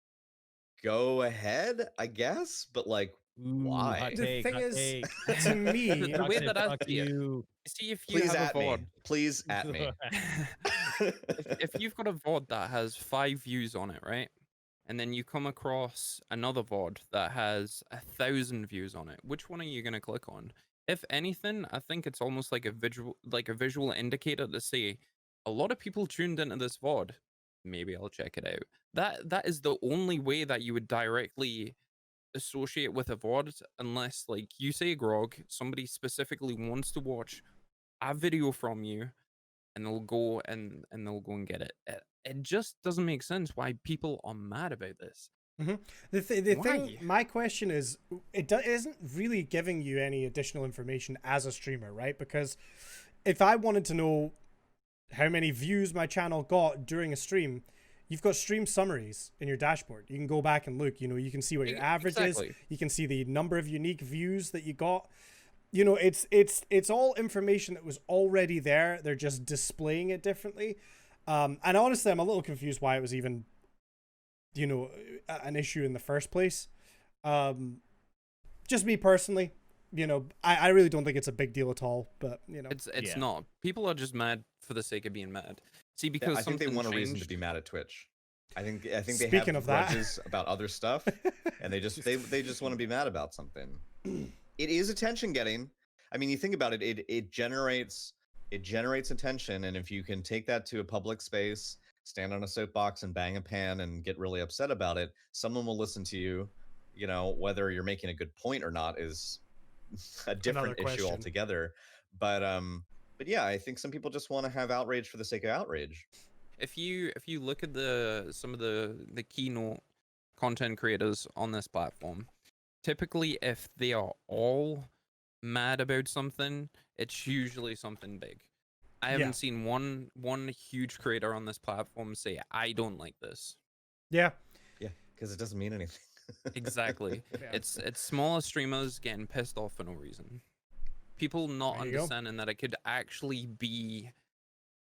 go ahead, I guess, but like, why? Hot The take, thing hot is, take. to me, The way that I Fuck see it, you. see if you Please have at a me. VOD. Please at me. If you've got a VOD that has 5 views on it, right? And then you come across another VOD that has 1,000 views on it, which one are you gonna click on? If anything, I think it's almost like a visual indicator to say a lot of people tuned into this VOD. Maybe I'll check it out. That is the only way that you would directly associate with a VOD, unless like you say, Grog, somebody specifically wants to watch a video from you, and they'll go and get it. It just doesn't make sense why people are mad about this. The thing, Why? my question is, it isn't really giving you any additional information as a streamer, right? Because if I wanted to know how many views my channel got during a stream, you've got stream summaries in your dashboard. You can go back and look. You can see what your average is. You can see the number of unique views that you got. It's all information that was already there. They're just displaying it differently. And honestly, I'm a little confused why it was even, an issue in the first place. Just me personally, I really don't think it's a big deal at all. But it's not. People are just mad for the sake of being mad. See, because I think they want a reason to changed. be mad at Twitch. I think they Speaking have of that. grudges about other stuff, and they just want to be mad about something. It is attention getting. I mean, you think about it, it generates attention, and if you can take that to a public space, stand on a soapbox and bang a pan and get really upset about it, someone will listen to you. You know, whether you're making a good point or not is a different issue question. altogether. But yeah, I think some people just want to have outrage for the sake of outrage. If you look at some of the keynote content creators on this platform, typically if they are all mad about something, it's usually something big. I haven't seen one huge creator on this platform say I don't like this. Yeah. Yeah, because it doesn't mean anything. Exactly. Yeah. It's smaller streamers getting pissed off for no reason. People not There you go. understanding that it could actually be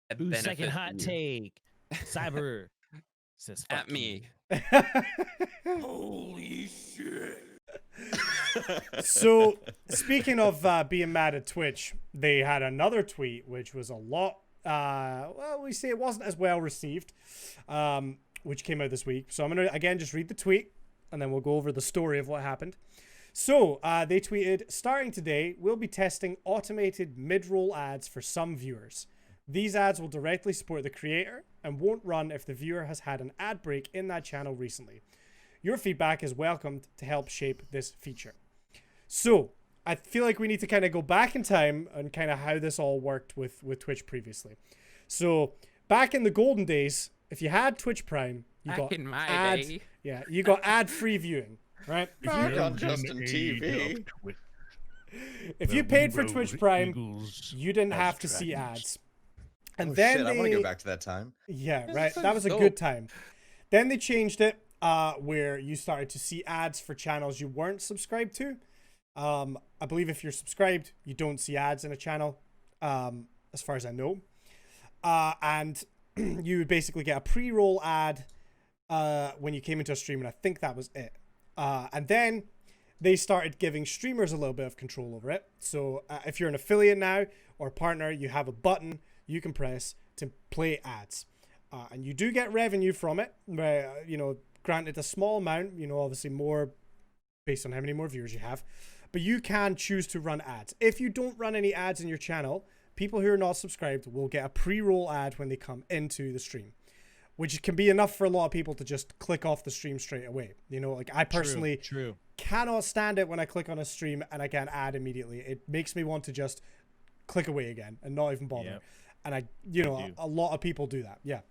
a Ooh, benefit second to hot you. take. Cyber says fuck At me. Holy shit. So, speaking of being mad at Twitch, they had another tweet which was a lot, well, we say it wasn't as well received, which came out this week. So I'm going to, again, just read the tweet, and then we'll go over the story of what happened. So, they tweeted, starting today, we'll be testing automated mid-roll ads for some viewers. These ads will directly support the creator and won't run if the viewer has had an ad break in that channel recently. Your feedback is welcomed to help shape this feature. So, I feel like we need to kind of go back in time and kind of how this all worked with Twitch previously. So, back in the golden days, if you had Twitch Prime, you Back got in my day. Yeah, you got ad-free viewing, right? Back on Justin TV. If you paid for Twitch Prime, you didn't have to see ads. And Oh, then shit, I they, want to go back to that time. yeah, This right. is That was a dope. good time. Then they changed it where you started to see ads for channels you weren't subscribed to. I believe if you're subscribed, you don't see ads in a channel, as far as I know. And you would basically get a pre-roll ad when you came into a stream, and I think that was it. And then they started giving streamers a little bit of control over it. So if you're an affiliate now or partner, you have a button you can press to play ads. And you do get revenue from it, you know, granted a small amount, you know, obviously more based on how many more viewers you have. But you can choose to run ads. If you don't run any ads in your channel, people who are not subscribed will get a pre-roll ad when they come into the stream, which can be enough for a lot of people to just click off the stream straight away. You know, like I personally cannot stand it when I click on a stream and I get an ad immediately. It makes me want to just click away again and not even bother. Yep. And a lot of people do that. Yeah.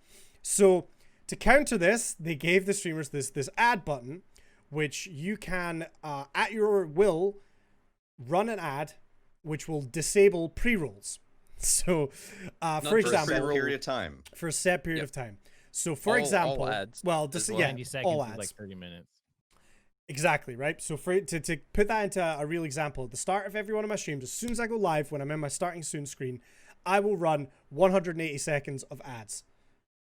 So to counter this, they gave the streamers this ad button, which you can, at your will, run an ad, which will disable pre-rolls. So, for example, for a period of time. For a set period Yep. of time. So, for example, all ads well, as well. 90 seconds all is ads. like 30 minutes. Exactly, right? So to put that into a real example, at the start of every one of my streams, as soon as I go live, when I'm in my starting soon screen, I will run 180 seconds of ads,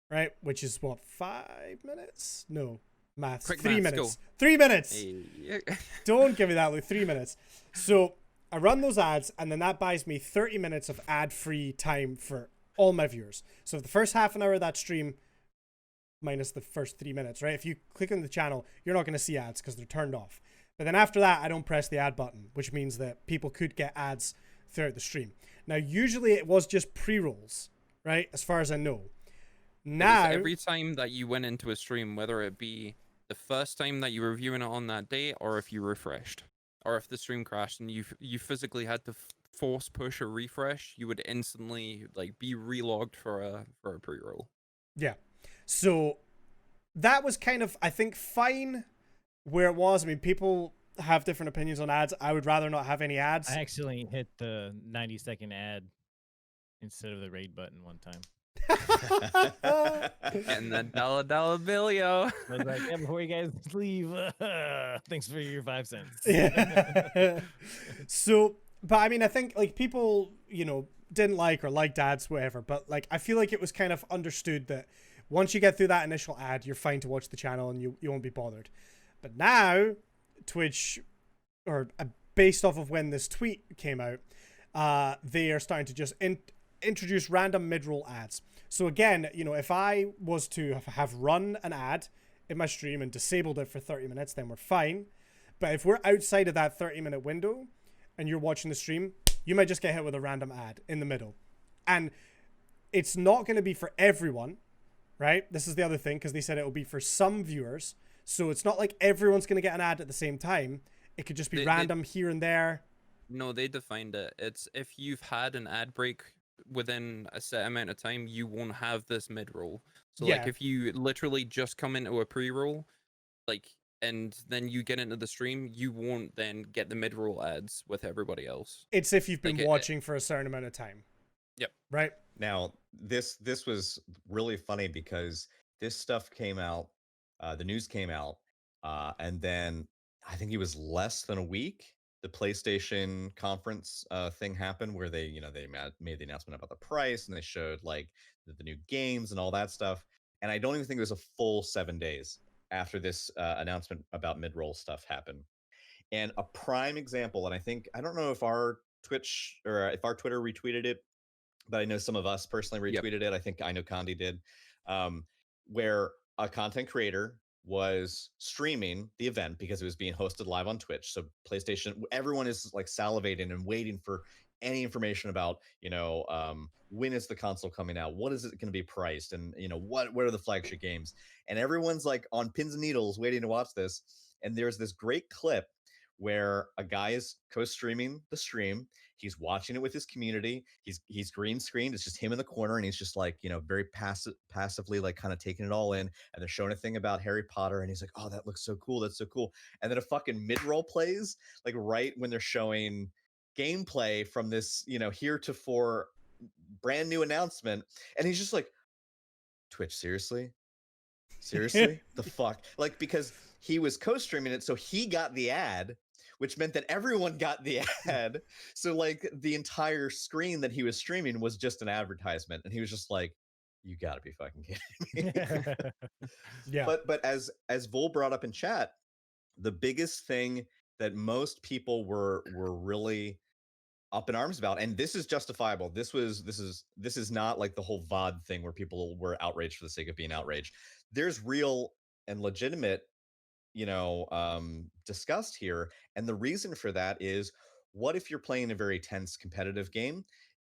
right? Which is what, 5 minutes? No, maths. Quick 3 maths, minutes. go. 3 minutes. Hey. Don't give me that, Luke. 3 minutes. So I run those ads, and then that buys me 30 minutes of ad-free time for all my viewers. So if the first half an hour of that stream, minus the first 3 minutes, right? If you click on the channel, you're not going to see ads because they're turned off. But then after that, I don't press the ad button, which means that people could get ads throughout the stream. Now, usually it was just pre-rolls, right? As far as I know. Now, every time that you went into a stream, whether it be the first time that you were viewing it on that day, or if you refreshed, or if the stream crashed and you physically had to force push a refresh, you would instantly like be relogged for a pre-roll. yeah. So that was kind of, I think, fine where it was. I mean, people have different opinions on ads. I would rather not have any ads. I actually hit the 90-second ad instead of the raid button one time. And the dollar bill, yo. I was like, yeah, before you guys leave, thanks for your 5 cents. Yeah. So, but I mean, I think like people, you know, didn't like or liked ads, whatever. But like, I feel like it was kind of understood that once you get through that initial ad, you're fine to watch the channel and you won't be bothered. But now, Twitch, or based off of when this tweet came out, they are starting to just introduce random mid-roll ads. So again, you know, if I was to have run an ad in my stream and disabled it for 30 minutes, then we're fine. But if we're outside of that 30-minute window and you're watching the stream, you might just get hit with a random ad in the middle. And it's not going to be for everyone, right? This is the other thing, because they said it will be for some viewers. So it's not like everyone's going to get an ad at the same time. It could just be random here and there. No, they defined it. It's if you've had an ad break within a set amount of time, you won't have this mid-roll. So like Yeah. if you literally just come into a pre-roll, like, and then you get into the stream, you won't then get the mid-roll ads with everybody else. It's if you've been Like, watching for a certain amount of time. Yep. Right? Now, this was really funny because this stuff came out, the news came out, and then I think it was less than a week. The PlayStation conference thing happened where they, they made the announcement about the price and they showed like the new games and all that stuff. And I don't even think it was a full 7 days after this announcement about mid-roll stuff happened. And a prime example, and I don't know if our Twitch or if our Twitter retweeted it, but I know some of us personally Yep. retweeted it. I think I know Condi did, um, where a content creator was streaming the event because it was being hosted live on Twitch. So PlayStation, everyone is like salivating and waiting for any information about, when is the console coming out? What is it going to be priced? And, what are the flagship games? And everyone's like on pins and needles waiting to watch this. And there's this great clip where a guy is co-streaming the stream. He's watching it with his community. He's green screened. It's just him in the corner, and he's just like, very passively, like kind of taking it all in. And they're showing a thing about Harry Potter, and he's like, "Oh, that looks so cool. That's so cool." And then a fucking mid-roll plays, like right when they're showing gameplay from this, heretofore brand new announcement, and he's just like, "Twitch, seriously? Seriously? The fuck?" Like, because he was co-streaming it, so he got the ad, which meant that everyone got the ad. So like the entire screen that he was streaming was just an advertisement, and he was just like, "You gotta be fucking kidding me." Yeah. But as Vol brought up in chat, the biggest thing that most people were really up in arms about, and this is justifiable. This is not like the whole VOD thing where people were outraged for the sake of being outraged. There's real and legitimate, discussed here. And the reason for that is, what if you're playing a very tense competitive game?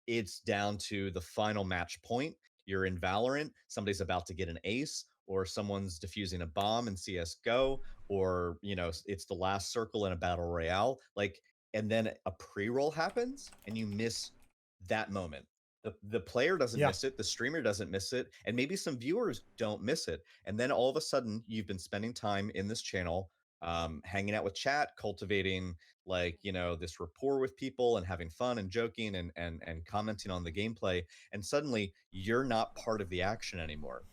It's down to the final match point. You're in Valorant, somebody's about to get an ace, or someone's defusing a bomb in CS:GO, or it's the last circle in a battle royale. Like, and then a pre-roll happens, and you miss that moment. The player doesn't Yeah. miss it, the streamer doesn't miss it, and maybe some viewers don't miss it. And then all of a sudden, you've been spending time in this channel, hanging out with chat, cultivating like this rapport with people and having fun and joking and commenting on the gameplay, and suddenly you're not part of the action anymore.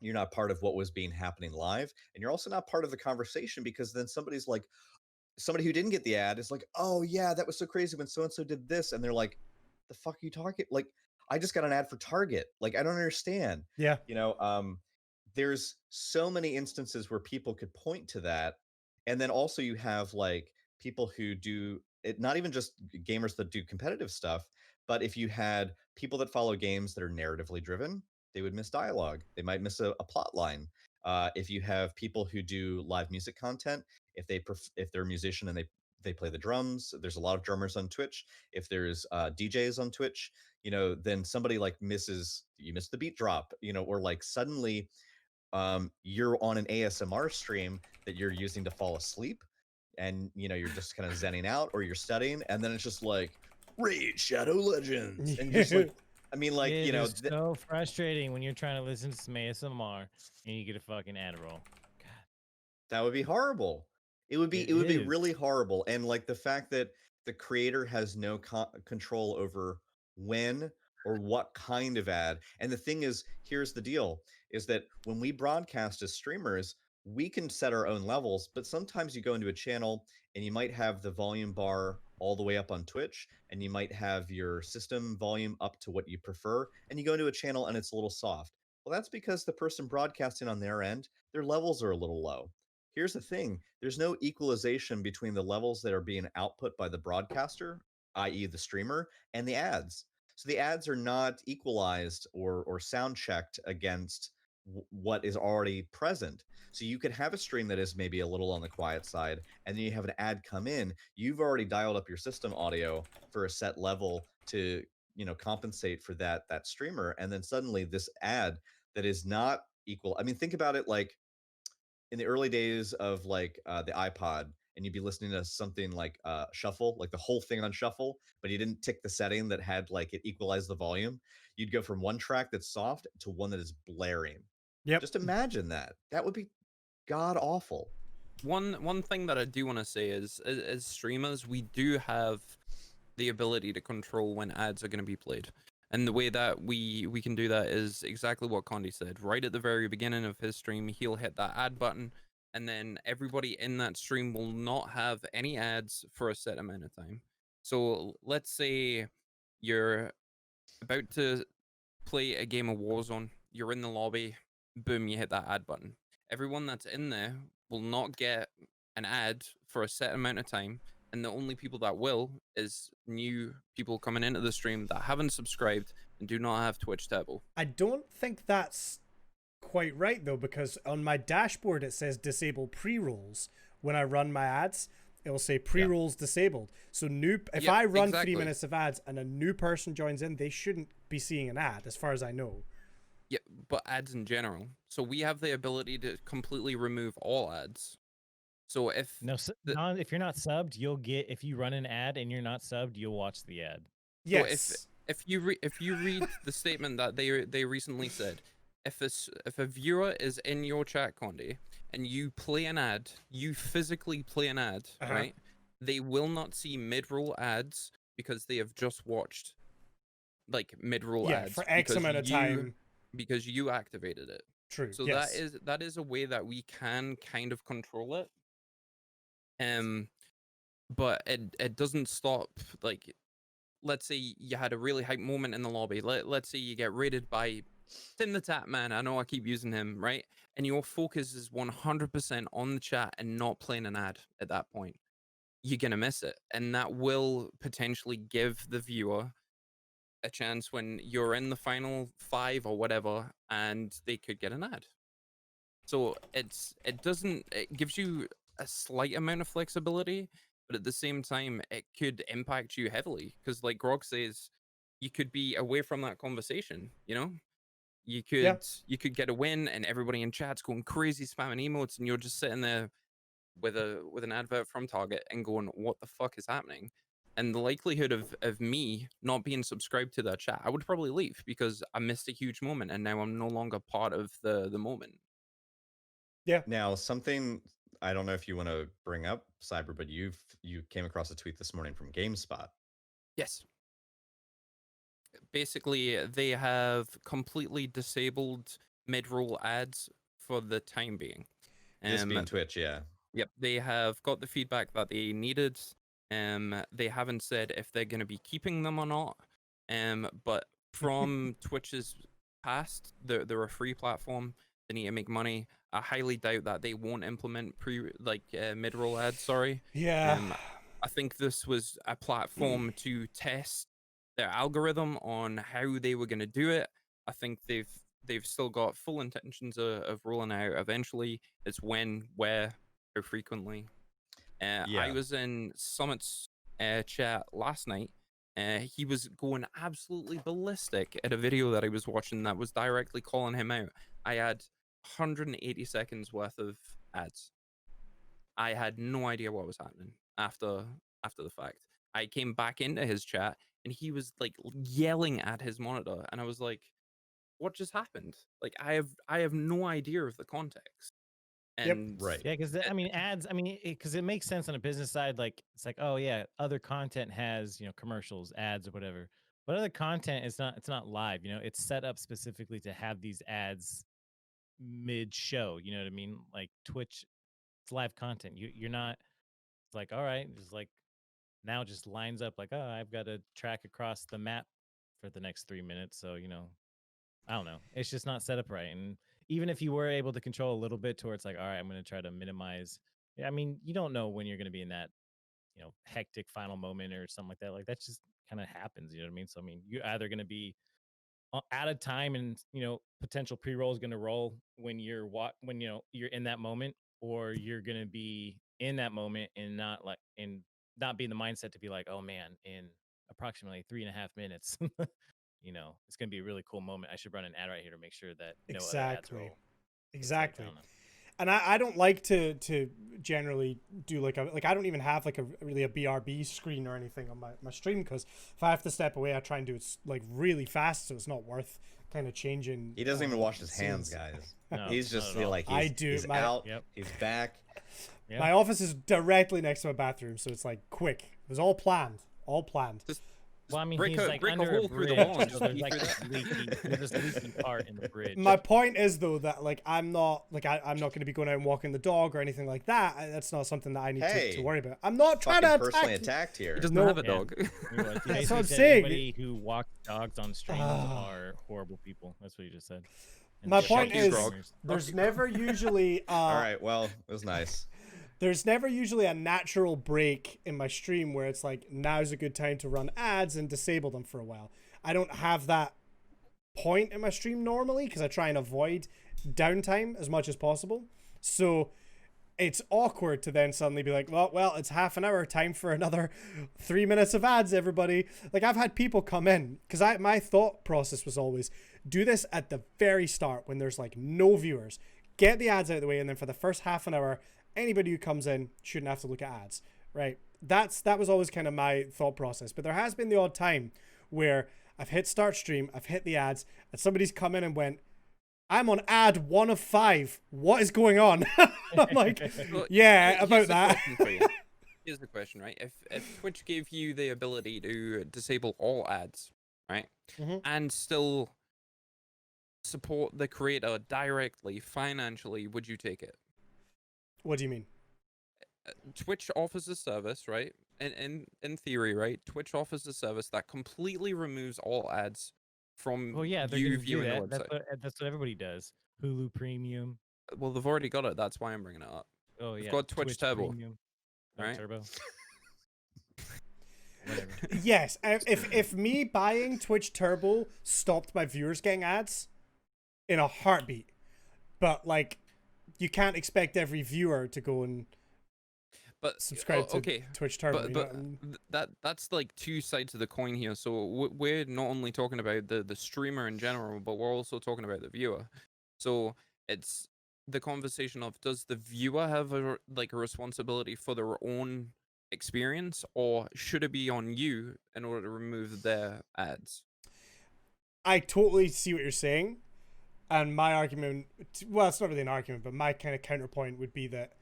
You're not part of what was being happening live, and you're also not part of the conversation, because then somebody who didn't get the ad is like, "Oh yeah, that was so crazy when so and so did this," and they're like, "The fuck are you talking? Like, I just got an ad for Target. Like, I don't understand." Yeah. There's so many instances where people could point to that. And then also you have like people who do it, not even just gamers that do competitive stuff, but if you had people that follow games that are narratively driven, they would miss dialogue. They might miss a plot line. If you have people who do live music content, if they're a musician and they play the drums, there's a lot of drummers on Twitch. If there's DJs on Twitch, then somebody like you miss the beat drop, or like suddenly you're on an ASMR stream that you're using to fall asleep, and you're just kind of zenning out, or you're studying, and then it's just like Raid Shadow Legends, and just like, I mean, like, It is so frustrating when you're trying to listen to some ASMR and you get a fucking ad roll. God, that would be horrible. It would be is. really horrible. And like the fact that the creator has no control over when or what kind of ad. And the thing is, here's the deal, is that when we broadcast as streamers, we can set our own levels, but sometimes you go into a channel and you might have the volume bar all the way up on Twitch, and you might have your system volume up to what you prefer, and you go into a channel and it's a little soft. Well, that's because the person broadcasting on their end, their levels are a little low. Here's the thing, there's no equalization between the levels that are being output by the broadcaster, i.e., the streamer, and the ads. So the ads are not equalized or sound checked against what is already present. So you could have a stream that is maybe a little on the quiet side, and then you have an ad come in. You've already dialed up your system audio for a set level to, compensate for that streamer, and then suddenly this ad that is not equal. I mean, think about it like in the early days of like the iPod, and you'd be listening to something like shuffle, like the whole thing on shuffle, but you didn't tick the setting that had like it equalized the volume. You'd go from one track that's soft to one that is blaring. Yep. Just imagine that. That would be god awful. One thing that I do want to say is, as streamers, we do have the ability to control when ads are going to be played. And the way that we can do that is exactly what Condi said. Right at the very beginning of his stream, he'll hit that ad button, and then everybody in that stream will not have any ads for a set amount of time. So let's say you're about to play a game of Warzone, you're in the lobby, boom, you hit that ad button. Everyone that's in there will not get an ad for a set amount of time, and the only people that will is new people coming into the stream that haven't subscribed and do not have Twitch Turbo. I don't think that's quite right though, because on my dashboard it says disable pre-rolls. When I run my ads, it will say pre-rolls disabled. So if I run 3 minutes of ads and a new person joins in, they shouldn't be seeing an ad, as far as I know. Yeah, but ads in general. So we have the ability to completely remove all ads. So if if you're not subbed, you'll get, if you run an ad and you're not subbed, you'll watch the ad. Yes. So if you read the statement that they recently said, if a viewer is in your chat, Condi, and you play an ad, you physically play an ad, right? They will not see mid-roll ads because they have just watched like mid-roll ads for X amount of time because you activated it. True. So that is a way that we can kind of control it. But it doesn't stop. Like, let's say you had a really hype moment in the lobby. Let's say you get raided by Tim the Tap Man. I know I keep using him, right? And your focus is 100% on the chat and not playing an ad at that point. You're gonna miss it, and that will potentially give the viewer a chance when you're in the final 5 or whatever, and they could get an ad. So it gives you a slight amount of flexibility, but at the same time, it could impact you heavily because, like Grog says, you could be away from that conversation. You could get a win, and everybody in chat's going crazy, spamming emotes, and you're just sitting there with an advert from Target and going, "What the fuck is happening?" And the likelihood of me not being subscribed to that chat, I would probably leave because I missed a huge moment, and now I'm no longer part of the moment. Yeah. Now, something I don't know if you want to bring up, Cyber, but you came across a tweet this morning from GameSpot. Yes. Basically, they have completely disabled mid-roll ads for the time being. This being Twitch, yeah. Yep, they have got the feedback that they needed. They haven't said if they're going to be keeping them or not. But from Twitch's past, they're a free platform. They need to make money. I highly doubt that they won't implement mid-roll ads. Sorry. Yeah. I think this was a platform to test their algorithm on how they were going to do it. I think they've still got full intentions of rolling out eventually. It's when, where, how frequently. I was in Summit's chat last night. He was going absolutely ballistic at a video that I was watching that was directly calling him out. I had 180 seconds worth of ads. I had no idea what was happening after the fact. I came back into his chat and he was like yelling at his monitor, and I was like, "What just happened?" Like I have no idea of the context. And right. Yeah, because I mean, ads. I mean, because it makes sense on a business side. Like it's like, oh yeah, other content has commercials, ads, or whatever. But other content is not. It's not live. It's set up specifically to have these ads mid show. You know what I mean? Like Twitch, it's live content. You're not. It's like, all right, just like now just lines up like, oh, I've got to track across the map for the next 3 minutes. So I don't know. It's just not set up right. And even if you were able to control a little bit towards like, all right, I'm going to try to minimize. I mean, you don't know when you're going to be in that, hectic final moment or something like that. Like that just kind of happens. You know what I mean? So, I mean, you're either going to be at a time, and potential pre-roll is going to roll when when you're in that moment, or you're going to be in that moment and not be in the mindset to be like, oh man, in approximately 3.5 minutes, it's going to be a really cool moment. I should run an ad right here to make sure that no other ads Exactly. roll. Exactly. Down. And I don't like to generally do like I don't even have like a BRB screen or anything on my stream, because if I have to step away, I try and do it like really fast, so it's not worth kind of changing. He doesn't even wash his hands, scenes. guys. No, He's not just at all. like I do. He's My- out. Yep. He's back. Yeah. My office is directly next to my bathroom, so it's like quick. It was all planned. All planned. Well, I mean, break he's a- like break a under hole a through the bridge, wall and so just there's eat like through there's this leaky part in the bridge. My point is though that like I'm not going to be going out and walking the dog or anything like that. That's not something that I need Hey, to worry about. I'm not trying Fucking to personally attack. attacked here. He doesn't No. have a Yeah. dog. He was. He That's what basically I'm said saying. anybody who walks dogs on streams are horrible people. That's what he just said. And My they're point shitty is, streamers. there's never usually All right. Well, it was nice. there's never usually a natural break in my stream where it's like, now's a good time to run ads and disable them for a while. I don't have that point in my stream normally because I try and avoid downtime as much as possible. So it's awkward to then suddenly be like, well, it's half an hour, time for another 3 minutes of ads, everybody. Like, I've had people come in because my thought process was always do this at the very start when there's like no viewers, get the ads out of the way, and then for the first half an hour, anybody who comes in shouldn't have to look at ads, right? That was always kind of my thought process. But there has been the odd time where I've hit start stream, I've hit the ads, and somebody's come in and went, I'm on ad 1 of 5. What is going on? I'm like, Well, yeah, here's about the that. question for you. Here's the question, right? If Twitch gave you the ability to disable all ads, right, Mhm. and still support the creator directly financially, would you take it? What do you mean? Twitch offers a service, right? In theory, right? Twitch offers a service that completely removes all ads from Well, yeah, they're you going to do viewing the that. website. That's what everybody does. Hulu Premium. Well, they've already got it. That's why I'm bringing it up. Oh We've yeah, got Twitch Turbo, Premium. right? Turbo. Whatever. Yes, if me buying Twitch Turbo stopped my viewers getting ads, in a heartbeat. But like, you can't expect every viewer to go and But subscribe to okay, Twitch Turbo. but you know what I mean? that's like two sides of the coin here. So we're not only talking about the streamer in general, but we're also talking about the viewer. So it's the conversation of, does the viewer have a responsibility for their own experience, or should it be on you in order to remove their ads? I totally see what you're saying, and my argument, well, it's not really an argument, but my kind of counterpoint would be that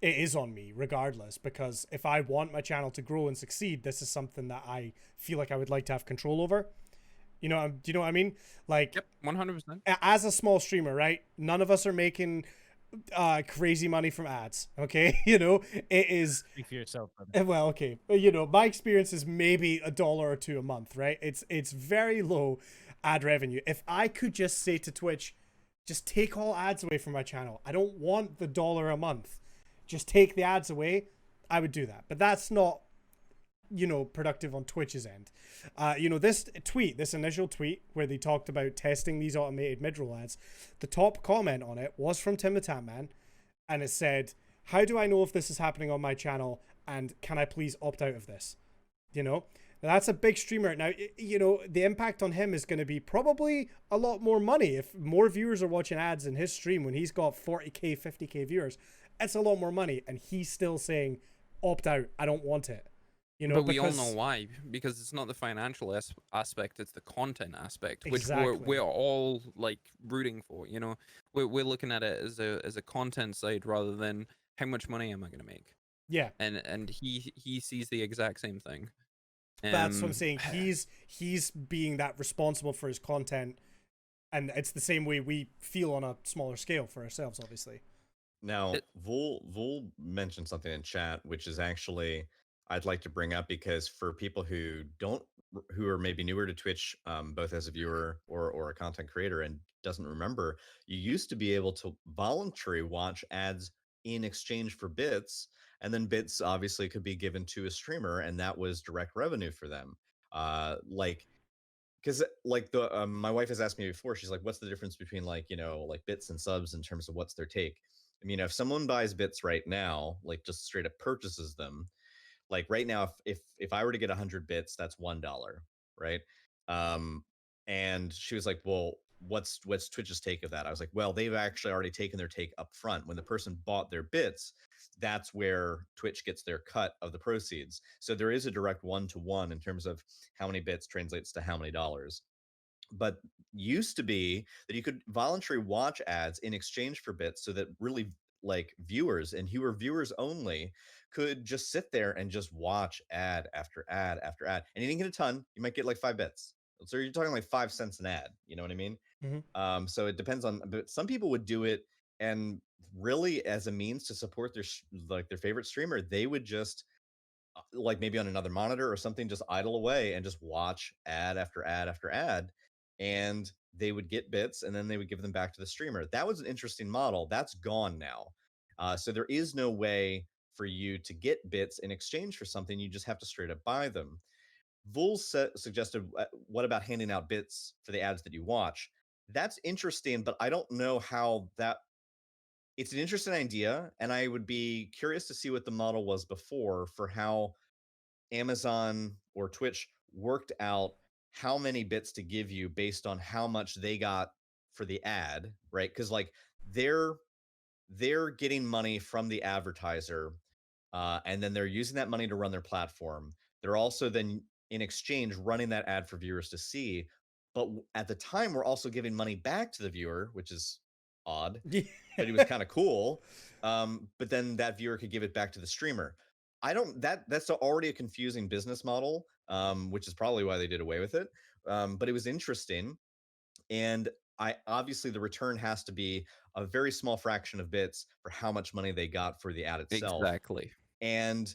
it is on me regardless, because if I want my channel to grow and succeed, this is something that I feel like I would like to have control over. Do you know what I mean? Like, Yep, 100%. as a small streamer, right? None of us are making crazy money from ads, okay? It is, Speak for yourself, brother. well, okay, my experience is maybe $1 or $2 a month, right? It's very low ad revenue. If I could just say to Twitch, just take all ads away from my channel, I don't want the $1 a month, just take the ads away, I would do that. But that's not productive on Twitch's end. This initial tweet where they talked about testing these automated mid-roll ads, the top comment on it was from Tim the Tatman, and it said, how do I know if this is happening on my channel, and can I please opt out of this? Now that's a big streamer. Now, the impact on him is going to be probably a lot more money. If more viewers are watching ads in his stream when he's got 40k, 50k viewers, it's a lot more money, and he's still saying, opt out, I don't want it. But we all know why, because it's not the financial aspect, it's the content aspect, which Exactly. we're all like rooting for. We're looking at it as a content side rather than how much money am I going to make. Yeah, And he sees the exact same thing. that's what I'm saying. He's being that responsible for his content, and it's the same way we feel on a smaller scale for ourselves, obviously. Now, Vul mentioned something in chat, which is actually I'd like to bring up, because for people who are maybe newer to Twitch, both as a viewer or a content creator, and doesn't remember, you used to be able to voluntarily watch ads in exchange for bits, and then bits obviously could be given to a streamer, and that was direct revenue for them. Like, because like the my wife has asked me before, she's like, what's the difference between like, like bits and subs in terms of what's their take? I mean, if someone buys bits right now, like just straight up purchases them, like right now, if I were to get 100 bits, that's $1, right? um and she was like, well, what's Twitch's take of that? I was like, well, they've actually already taken their take up front. When the person bought their bits, that's where Twitch gets their cut of the proceeds. So there is a direct one-to-one in terms of how many bits translates to how many dollars. But used to be that you could voluntarily watch ads in exchange for bits, so that really like viewers, and who were viewers only, could just sit there and just watch ad after ad after ad, and you didn't get a ton. You might get like 5 bits, so you're talking like 5 cents an ad, you know what I mean? Mhm. So it depends on, but some people would do it, and really as a means to support like their favorite streamer, they would just like maybe on another monitor or something, just idle away and just watch ad after ad after ad, and they would get bits and then they would give them back to the streamer. That was an interesting model. That's gone now. So there is no way for you to get bits in exchange for something. You just have to straight up buy them. Vul suggested, what about handing out bits for the ads that you watch? That's interesting, but I don't know how that. It's an interesting idea, and I would be curious to see what the model was before for how Amazon or Twitch worked out how many bits to give you based on how much they got for the ad, right? Because like they're they're getting money from the advertiser, and then they're using that money to run their platform. They're also then in exchange running that ad for viewers to see. But at the time, we're also giving money back to the viewer, which is odd, but it was kind of cool. But then that viewer could give it back to the streamer. I don't that's already a confusing business model, which is probably why they did away with it. But it was interesting, and I obviously the return has to be a very small fraction of bits for how much money they got for the ad itself, Exactly. and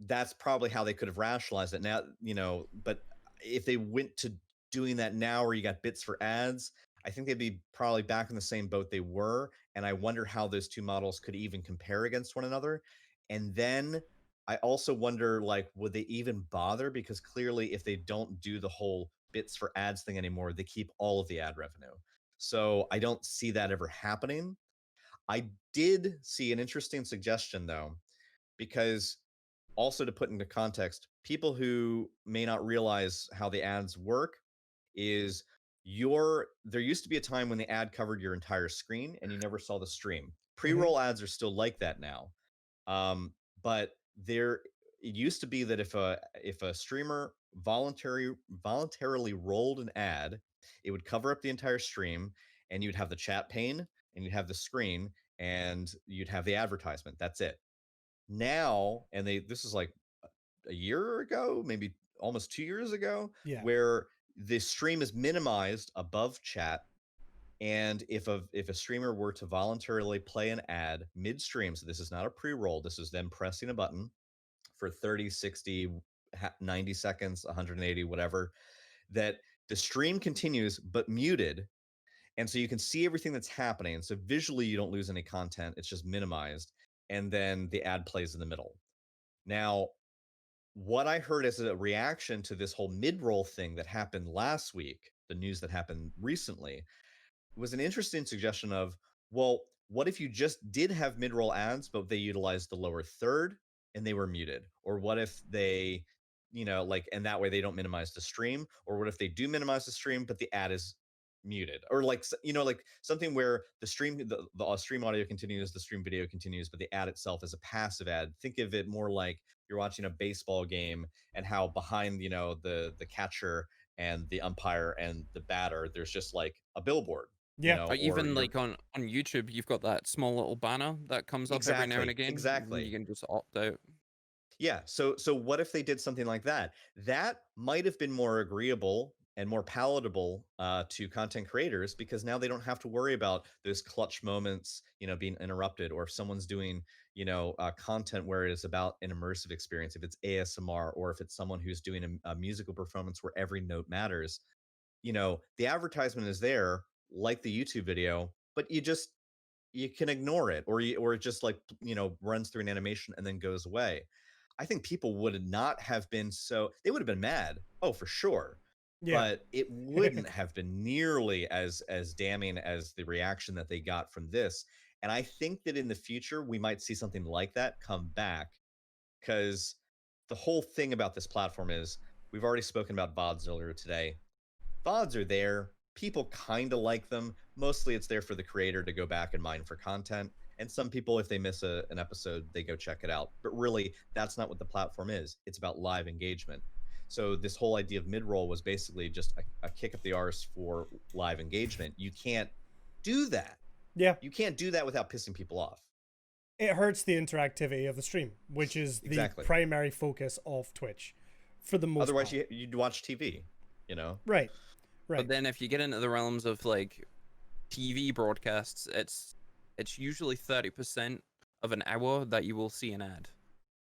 that's probably how they could have rationalized it now, but if they went to doing that now where you got bits for ads, I think they'd be probably back in the same boat they were, and I wonder how those two models could even compare against one another. And then I also wonder, like, would they even bother? Because clearly if they don't do the whole bits for ads thing anymore, they keep all of the ad revenue. So I don't see that ever happening. I did see an interesting suggestion though, because also to put into context, people who may not realize how the ads work is there used to be a time when the ad covered your entire screen and you never saw the stream. Pre-roll ads are still like that now. But there it used to be that if a streamer voluntarily rolled an ad, it would cover up the entire stream, and you'd have the chat pane and you'd have the screen and you'd have the advertisement. That's it. Now, and this is like a year ago, maybe almost 2 years ago, Yeah. where the stream is minimized above chat. And if a streamer were to voluntarily play an ad midstream, so this is not a pre-roll, this is them pressing a button for 30, 60, 90 seconds, 180, whatever, that the stream continues but muted. And so you can see everything that's happening. So visually, you don't lose any content, it's just minimized. And then the ad plays in the middle. Now, what I heard as a reaction to this whole mid-roll thing that happened last week, the news that happened recently, was an interesting suggestion of, well, what if you just did have mid-roll ads, but they utilized the lower third and they were muted? Or what if they, like, and that way they don't minimize the stream? Or what if they do minimize the stream, but the ad is muted? Or like, like something where the stream audio continues, the stream video continues, but the ad itself is a passive ad. Think of it more like you're watching a baseball game, and how behind, the catcher and the umpire and the batter, there's just like a billboard, Yeah. Or or even you're like on YouTube, you've got that small little banner that comes up every now and again. And you exactly. can just opt out. Yeah. So what if they did something like that? That might have been more agreeable and more palatable to content creators, because now they don't have to worry about those clutch moments, being interrupted, or if someone's doing, content where it is about an immersive experience, if it's ASMR, or if it's someone who's doing a musical performance where every note matters. The advertisement is there, like the YouTube video, but you can ignore it, or it just like, runs through an animation and then goes away. I think people would not have been they would have been mad. Oh, for sure. Yeah. but it wouldn't have been nearly as damning as the reaction that they got from this. And I think that in the future we might see something like that come back, because the whole thing about this platform is, we've already spoken about VODs earlier today. VODs are there. People kind of like them. Mostly it's there for the creator to go back and mine for content. And some people, if they miss an episode, they go check it out. But really, that's not what the platform is. It's about live engagement. So this whole idea of mid-roll was basically just a kick up the arse for live engagement. You can't do that. Yeah. You can't do that without pissing people off. It hurts the interactivity of the stream, which is the primary focus of Twitch for the most Otherwise, part. you'd watch TV, you know? Right. Right. But then if you get into the realms of like TV broadcasts, it's usually 30% of an hour that you will see an ad.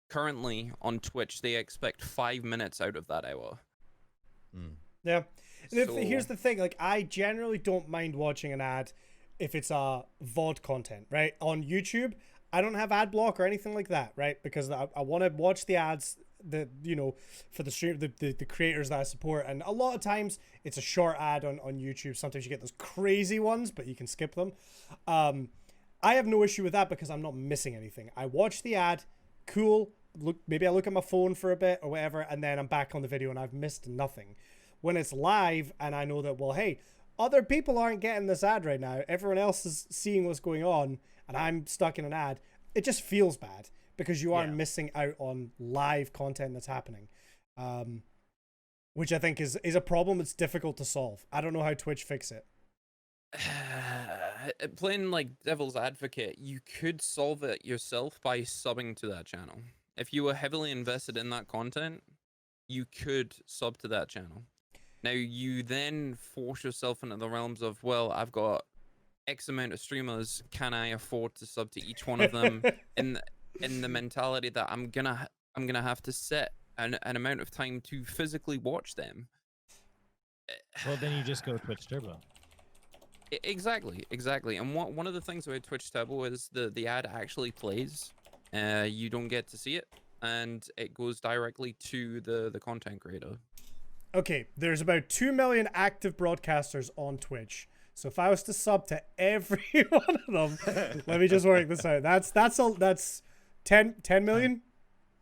Currently on Twitch, they expect 5 minutes out of that hour. Yeah. So, Here's the thing, like, I generally don't mind watching an ad if it's VOD content, right? On YouTube, I don't have ad block or anything like that, right? Because I want to watch the ads for the stream, the creators that I support. And a lot of times it's a short ad on YouTube. Sometimes you get those crazy ones, but you can skip them. I have no issue with that because I'm not missing anything. I watch the ad, cool. Maybe I look at my phone for a bit or whatever, and then I'm back on the video and I've missed nothing. When it's live and I know that, well, hey, other people aren't getting this ad right now. Everyone else is seeing what's going on and I'm stuck in an ad. It just feels bad because you are missing out on live content that's happening, which I think is a problem. It's difficult to solve. I don't know how Twitch fix it. Playing like devil's advocate, you could solve it yourself by subbing to that channel. If you were heavily invested in that content, you could sub to that channel. Now you then force yourself into the realms of, well, I've got X amount of streamers, can I afford to sub to each one of them? in the mentality that I'm gonna have to set an amount of time to physically watch them. Well, then you just go Twitch Turbo. Exactly. And one of the things about Twitch Turbo is the ad actually plays. You don't get to see it, and it goes directly to the content creator. Okay, there's about 2 million active broadcasters on Twitch. So if I was to sub to every one of them, let me just work this out. That's 10 million.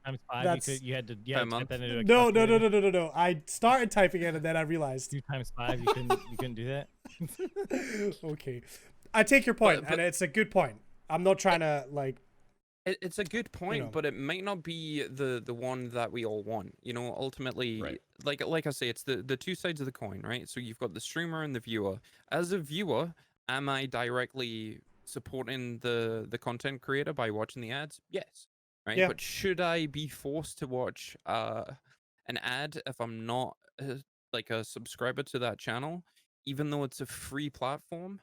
Times 5. You had to type that into a No. I started typing it and then I realized 2 times 5. You couldn't do that. Okay, I take your point, and it's a good point. I'm not trying to like. It's a good point, but it might not be the one that we all want. You know, ultimately, like I say, it's the two sides of the coin, right? So you've got the streamer and the viewer. As a viewer, am I directly supporting the content creator by watching the ads? Yes, right. Yeah. But should I be forced to watch an ad if I'm not like a subscriber to that channel, even though it's a free platform?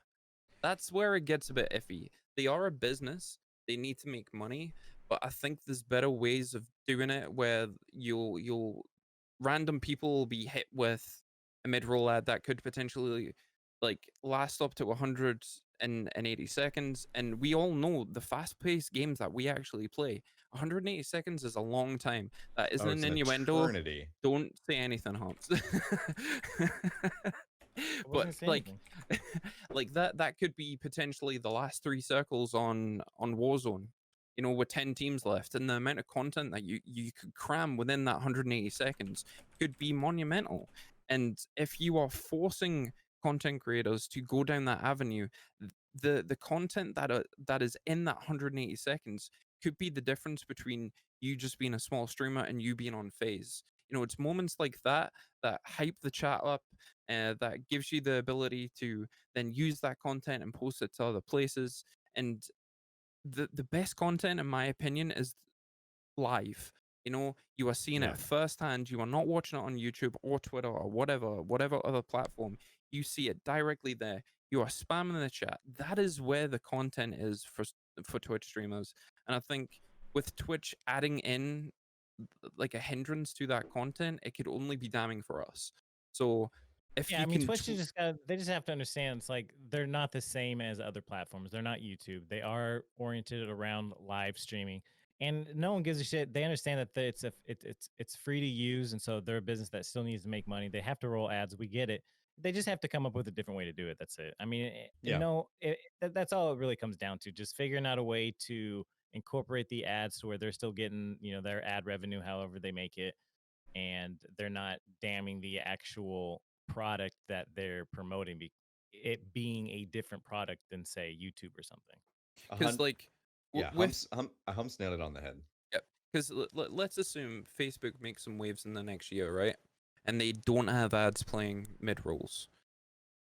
That's where it gets a bit iffy. They are a business. They need to make money, but I think there's better ways of doing it where you'll random people will be hit with a mid-roll ad that could potentially like last up to 180 seconds. And we all know the fast-paced games that we actually play, 180 seconds is a long time. That isn't an innuendo. Eternity. Don't say anything, Hops. But like that could be potentially the last 3 circles on Warzone, you know, with 10 teams left, and the amount of content that you could cram within that 180 seconds could be monumental. And if you are forcing content creators to go down that avenue, the content that is in that 180 seconds could be the difference between you just being a small streamer and you being on phase. You know, it's moments like that hype the chat up, that gives you the ability to then use that content and post it to other places. And the best content, in my opinion, is live. You know, you are seeing it firsthand. You are not watching it on YouTube or Twitter or whatever other platform. You see it directly there. You are spamming the chat. That is where the content is for Twitch streamers. And I think with Twitch adding in like a hindrance to that content, it could only be damning for us. So if you can Twitch they just have to understand, it's like they're not the same as other platforms. They're not YouTube. They are oriented around live streaming. and no one gives a shit. They understand that it's free to use, and so they're a business that still needs to make money. They have to roll ads. We get it. They just have to come up with a different way to do it. That's it. I mean, Yeah. that's all it really comes down to. Just figuring out a way to incorporate the ads to where they're still getting, their ad revenue, however they make it, and they're not damning the actual product that they're promoting, it being a different product than say YouTube or something. Because like, Yeah, with Humps nailed it on the head. because let's assume Facebook makes some waves in the next year, right? And they don't have ads playing mid rolls.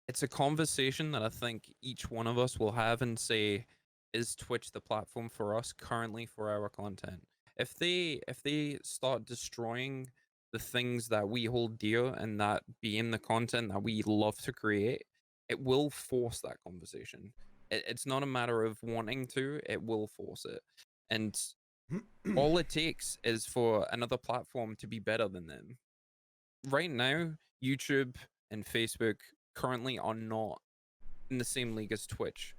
It's a conversation that I think each one of us will have and say, is Twitch the platform for us currently for our content? If they start destroying the things that we hold dear and that being the content that we love to create, it will force that conversation. It's not a matter of wanting to, it will force it. And all it takes is for another platform to be better than them. Right now, YouTube and Facebook currently are not in the same league as Twitch,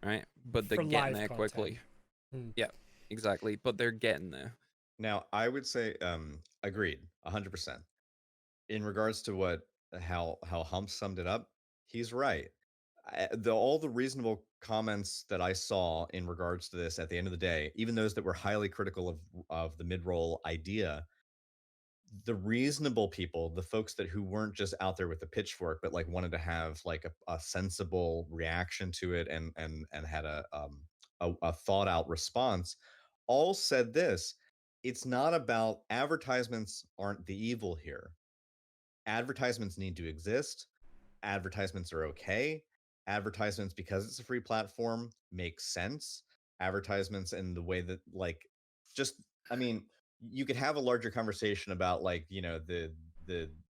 right? But they're For getting live there content. quickly. Hmm. Yeah, exactly. But they're getting there. Now, I would say, agreed, 100%. In regards to how Humps summed it up, he's right. All the reasonable comments that I saw in regards to this at the end of the day, even those that were highly critical of the mid-roll idea, the reasonable people, the folks who weren't just out there with the pitchfork, but like wanted to have like a sensible reaction to it and had a thought out response, all said this: it's not about advertisements aren't the evil here. Advertisements need to exist. Advertisements are okay. Advertisements, because it's a free platform, make sense. Advertisements in the way that, like, just, I mean, you could have a larger conversation about, like, the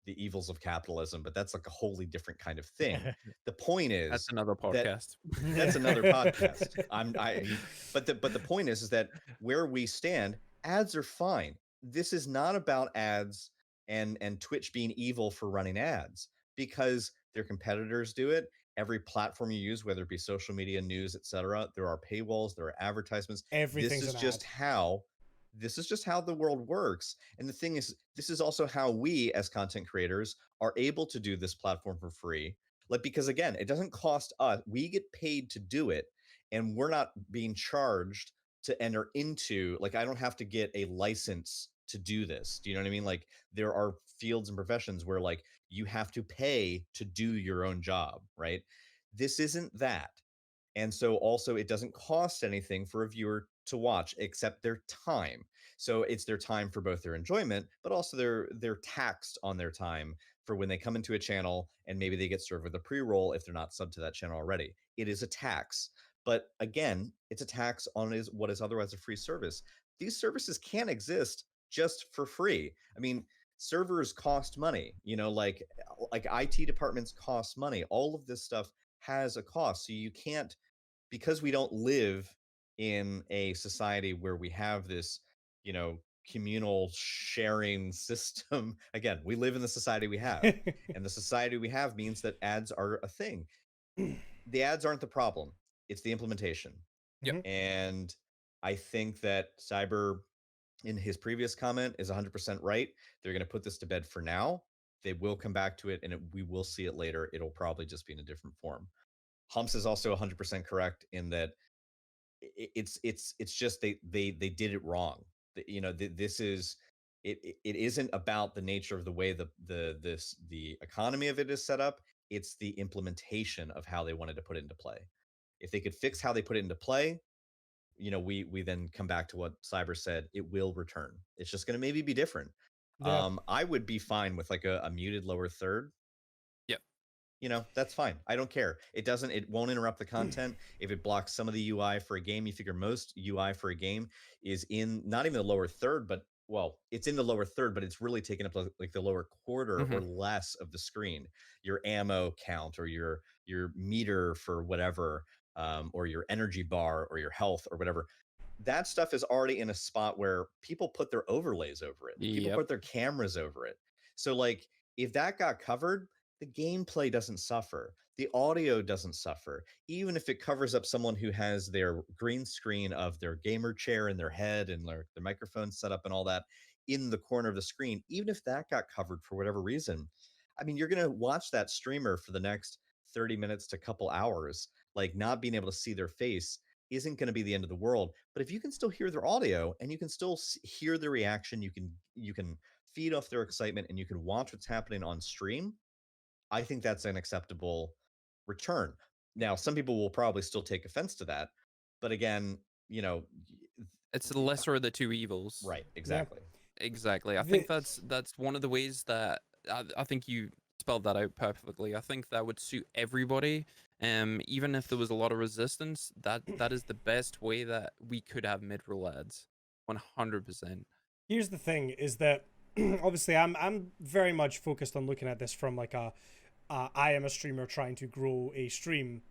evils of capitalism, but that's like a wholly different kind of thing. The point is That's another that podcast. that's another podcast. But the point is that where we stand, ads are fine. This is not about ads and Twitch being evil for running ads, because their competitors do it. Every platform you use, whether it be social media, news, etc., there are paywalls, there are advertisements. Everything's This is an just ad. how the world works. And the thing is, this is also how we as content creators are able to do this platform for free. Like, because again, it doesn't cost us. We get paid to do it, and we're not being charged to enter into, like, I don't have to get a license to do this. Do you know what I mean? Like, there are fields and professions where, like, you have to pay to do your own job, right? This isn't that. And so also it doesn't cost anything for a viewer to watch except their time. So it's their time for both their enjoyment, but also they're taxed on their time for when they come into a channel and maybe they get served with a pre-roll if they're not subbed to that channel already. It is a tax. But again, it's a tax on what is otherwise a free service. These services can't exist just for free. I mean, servers cost money, like IT departments cost money. All of this stuff has a cost. So you can't, because we don't live in a society where we have this, communal sharing system. Again, we live in the society we have, and the society we have means that ads are a thing. The ads aren't the problem, it's the implementation. Yep. And I think that Cyber, in his previous comment, is 100% right. They're going to put this to bed for now. They will come back to it, and we will see it later. It'll probably just be in a different form. Humps is also 100% correct in that it's just they did it wrong. This is it isn't about the nature of the way the economy of it is set up. It's the implementation of how they wanted to put it into play. If they could fix how they put it into play, we then come back to what Cyber said. It will return. It's just going to maybe be different. Yeah. I would be fine with like a muted lower third. That's fine. I don't care. It won't interrupt the content. If it blocks some of the UI for a game, you figure most UI for a game is in not even the lower third, but, well, it's in the lower third, but it's really taking up like the lower quarter or less of the screen. Your ammo count, or your meter for whatever, or your energy bar or your health or whatever. That stuff is already in a spot where people put their overlays over it. People Yep. put their cameras over it. So, like, if that got covered, the gameplay doesn't suffer. The audio doesn't suffer. Even if it covers up someone who has their green screen of their gamer chair in their head and their microphone set up and all that in the corner of the screen, even if that got covered for whatever reason, I mean, you're going to watch that streamer for the next 30 minutes to couple hours, like not being able to see their face isn't going to be the end of the world. But if you can still hear their audio and you can still hear their reaction, you can feed off their excitement and you can watch what's happening on stream, I think that's an acceptable return. Now, some people will probably still take offense to that, but again, you know, It's the lesser of the two evils. right, exactly. Exactly. I The- think that's one of the ways that I think you spelled that out perfectly. I think that would suit everybody. Even if there was a lot of resistance, that is the best way that we could have mid-roll ads. 100%. Here's the thing: is that obviously I'm very much focused on looking at this from like a I am a streamer trying to grow a stream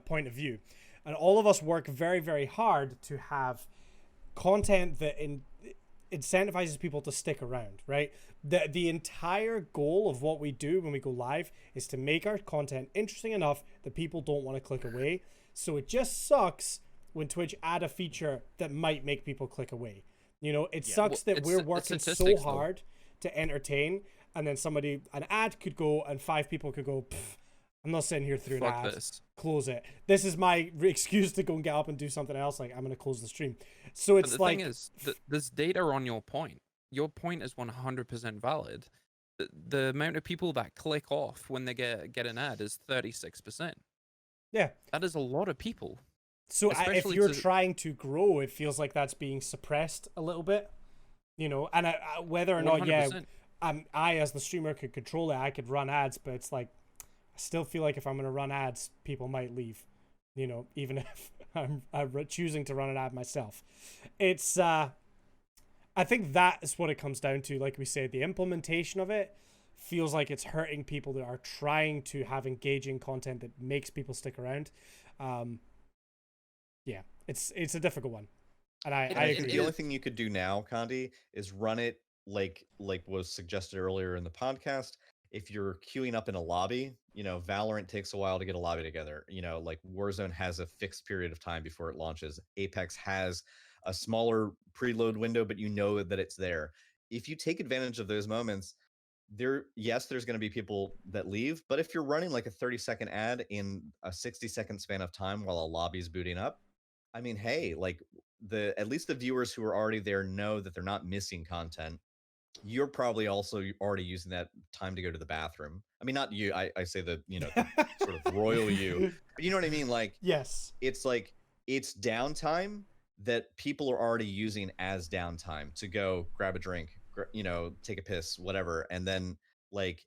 point of view, and all of us work very very hard to have content that incentivizes people to stick around, right? The entire goal of what we do when we go live is to make our content interesting enough that people don't want to click away. So it just sucks when Twitch add a feature that might make people click away. You know, it sucks that we're working so statistics, though. hard to entertain, and then an ad could go and 5 people could go, I'm not sitting here through an Fuck ad. this. Close it. This is my excuse to go and get up and do something else. Like, I'm going to close the stream. So But it's the like, thing is, there's data on your point. Your point is 100% valid. The amount of people that click off when they get an ad is 36%. yeah. That is a lot of people. So if Especially you're to- trying to grow, it feels like that's being suppressed a little bit, you know. And whether or not, 100%. I as the streamer could control it. I could run ads, but it's like I still feel like if I'm gonna run ads, people might leave, you know, even if I'm choosing to run an ad myself. It's I think that is what it comes down to. Like we said, the implementation of it feels like it's hurting people that are trying to have engaging content that makes people stick around. Yeah, it's a difficult one, and I agree. The only thing you could do now, Condi, is run it like was suggested earlier in the podcast. If you're queuing up in a lobby, you know, Valorant takes a while to get a lobby together. You know, like Warzone has a fixed period of time before it launches. Apex has a smaller preload window, but you know that it's there. If you take advantage of those moments, there's going to be people that leave, but if you're running like a 30-second ad in a 60-second span of time while a lobby's booting up, I mean, hey, like at least the viewers who are already there know that they're not missing content. You're probably also already using that time to go to the bathroom. I mean, not you. I say the the sort of royal you, but you know what I mean. Like, Yes. it's downtime that people are already using as downtime to go grab a drink, take a piss, whatever, and then like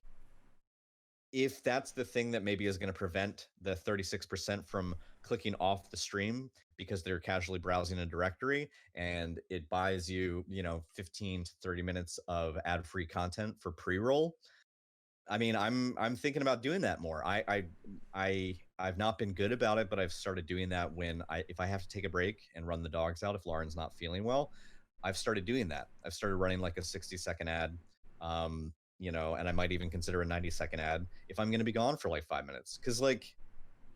if that's the thing that maybe is going to prevent the 36% from clicking off the stream because they're casually browsing a directory and it buys you, 15 to 30 minutes of ad-free content for pre-roll. I mean, I'm thinking about doing that more. I've not been good about it, but I've started doing that if I have to take a break and run the dogs out if Lauren's not feeling well. I've started doing that. I've started running like a 60-second ad. And I might even consider a 90-second ad if I'm going to be gone for like 5 minutes. Because like,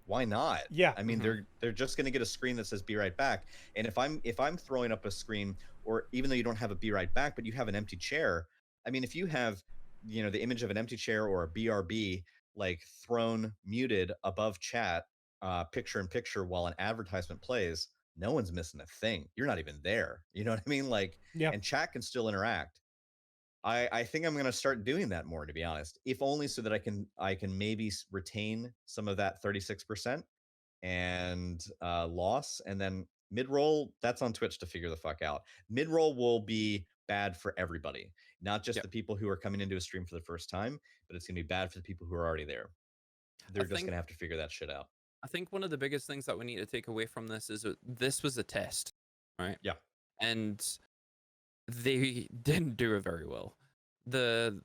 why not? Yeah. I mean, they're just going to get a screen that says "Be right back." And if I'm throwing up a screen, or even though you don't have a "Be right back," but you have an empty chair. I mean, if you have the image of an empty chair or a BRB like thrown muted above chat, picture in picture while an advertisement plays, no one's missing a thing. You're not even there. You know what I mean? Like, Yeah. and chat can still interact. I think I'm going to start doing that more, to be honest, if only so that I can maybe retain some of that 36% and loss. And then mid-roll, that's on Twitch to figure the fuck out. Mid-roll will be bad for everybody, not just the people who are coming into a stream for the first time, but it's going to be bad for the people who are already there. They're just going to have to figure that shit out. I think one of the biggest things that we need to take away from this is that this was a test, right? Yeah. And they didn't do it very well. The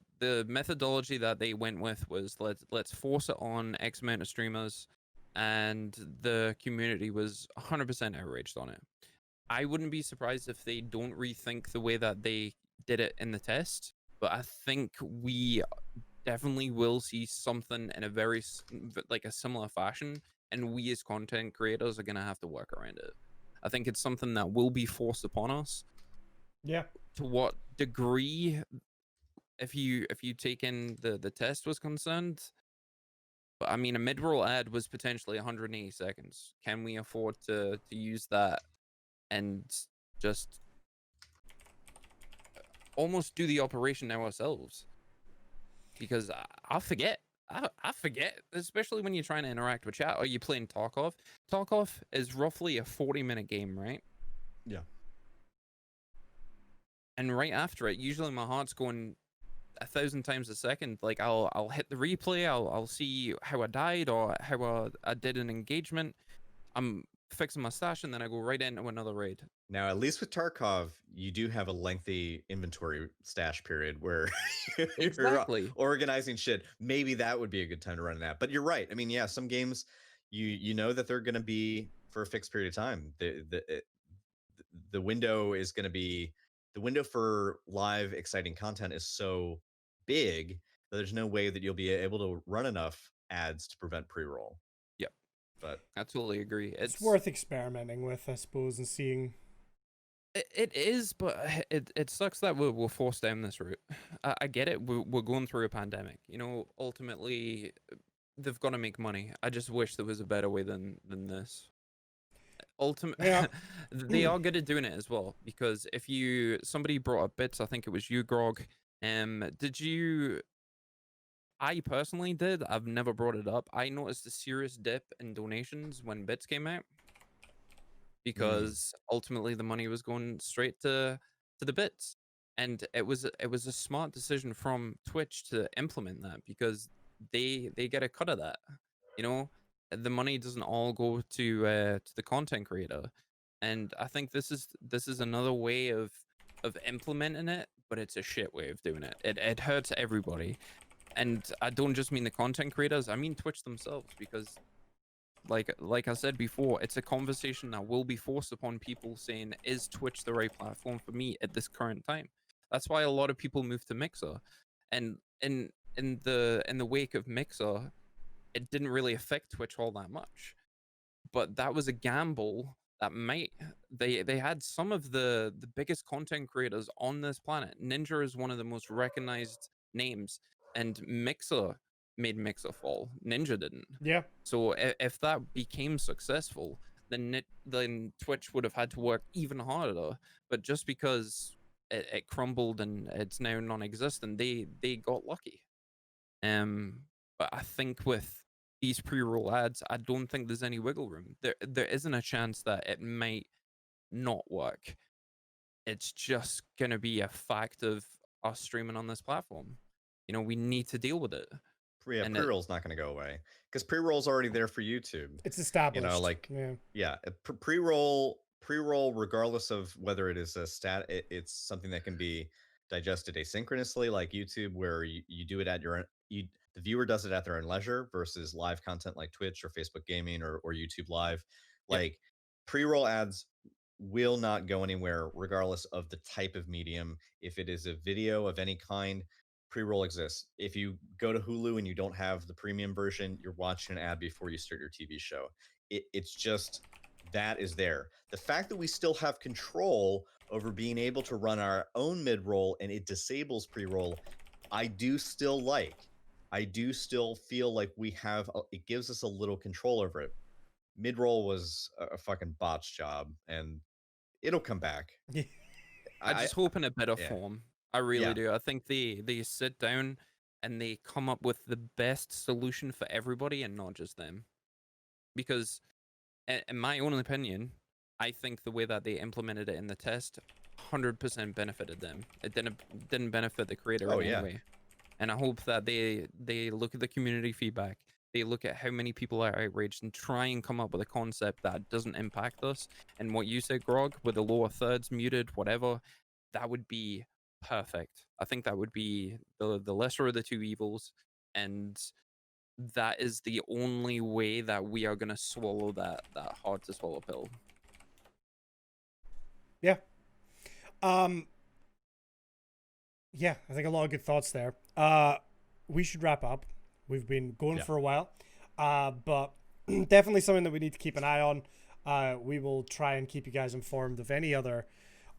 methodology that they went with was let's force it on X amount of streamers, and the community was 100% outraged on it. I wouldn't be surprised if they don't rethink the way that they did it in the test, but I think we definitely will see something in a like a similar fashion, and we as content creators are gonna have to work around it. I think it's something that will be forced upon us. Yeah. To what degree, if you take in the test was concerned, but I mean, a mid-roll ad was potentially 180 seconds. Can we afford to use that and just almost do the operation ourselves? Because I forget. I forget, especially when you're trying to interact with chat. Are you playing Tarkov? Tarkov is roughly a 40-minute game, right? Yeah. And right after it, usually my heart's going 1,000 times a second. Like I'll hit the replay. I'll see how I died or how I did an engagement. I'm fixing my stash, and then I go right into another raid. Now, at least with Tarkov, you do have a lengthy inventory stash period where you're Exactly. organizing shit. Maybe that would be a good time to run that. But you're right. I mean, yeah, some games you know that they're going to be for a fixed period of time. The window is going to be the window for live exciting content is so big that there's no way that you'll be able to run enough ads to prevent pre-roll. Yep. But I totally agree. It's worth experimenting with, I suppose, and seeing. It is, but it sucks that we're forced down this route. I get it. We're going through a pandemic. You know, ultimately, they've got to make money. I just wish there was a better way than this. Ultimately, Yeah. they are good at doing it as well. Because if somebody brought up bits, I think it was you, Grog. Did you? I personally did. I've never brought it up. I noticed a serious dip in donations when bits came out, because ultimately the money was going straight to the bits, and it was a smart decision from Twitch to implement that, because they get a cut of that. You know, the money doesn't all go to the content creator, and I think this is another way of implementing it, but it's a shit way of doing it. It hurts everybody, and I don't just mean the content creators. I mean Twitch themselves, because like I said before, it's a conversation that will be forced upon people, saying, is Twitch the right platform for me at this current time? That's why a lot of people move to Mixer. And in the wake of Mixer, it didn't really affect Twitch all that much. But that was a gamble that they had some of the biggest content creators on this planet. Ninja is one of the most recognized names, and Mixer made Mixer fall. Ninja didn't. Yeah. So if that became successful, then Twitch would have had to work even harder. But just because it crumbled and it's now non-existent, they got lucky. But I think with these pre-roll ads, I don't think there's any wiggle room. There isn't a chance that it might not work. It's just gonna be a fact of us streaming on this platform. You know, we need to deal with it. yeah, And pre-roll's not going to go away because pre-roll's already there for YouTube. It's established. You know, like yeah. pre-roll, regardless of whether it is a it's something that can be digested asynchronously, like YouTube, where you do it at your own, the viewer does it at their own leisure, versus live content like Twitch or Facebook Gaming or YouTube Live. Yep. Like pre-roll ads will not go anywhere regardless of the type of medium. If it is a video of any kind, pre-roll exists. If you go to Hulu and you don't have the premium version, you're watching an ad before you start your TV show. It's just, that is there. The fact that we still have control over being able to run our own mid-roll and it disables pre-roll, I do still like. I do still feel like we have, it gives us a little control over it. Mid-roll was a fucking botch job, and it'll come back. I just hope in a better yeah. form. I really do. I think they sit down and they come up with the best solution for everybody and not just them. Because in my own opinion, I think the way that they implemented it in the test 100% benefited them. It didn't benefit the creator in any way. And I hope that they look at the community feedback. They look at how many people are outraged and try and come up with a concept that doesn't impact us. And what you said, Grog, with the lower thirds muted, whatever, that would be perfect. I think that would be the lesser of the two evils. And that is the only way that we are going to swallow that hard to swallow pill. Yeah. Yeah, I think a lot of good thoughts there. we should wrap up. We've been going Yeah. for a while, but definitely something that we need to keep an eye on. We will try and keep you guys informed of any other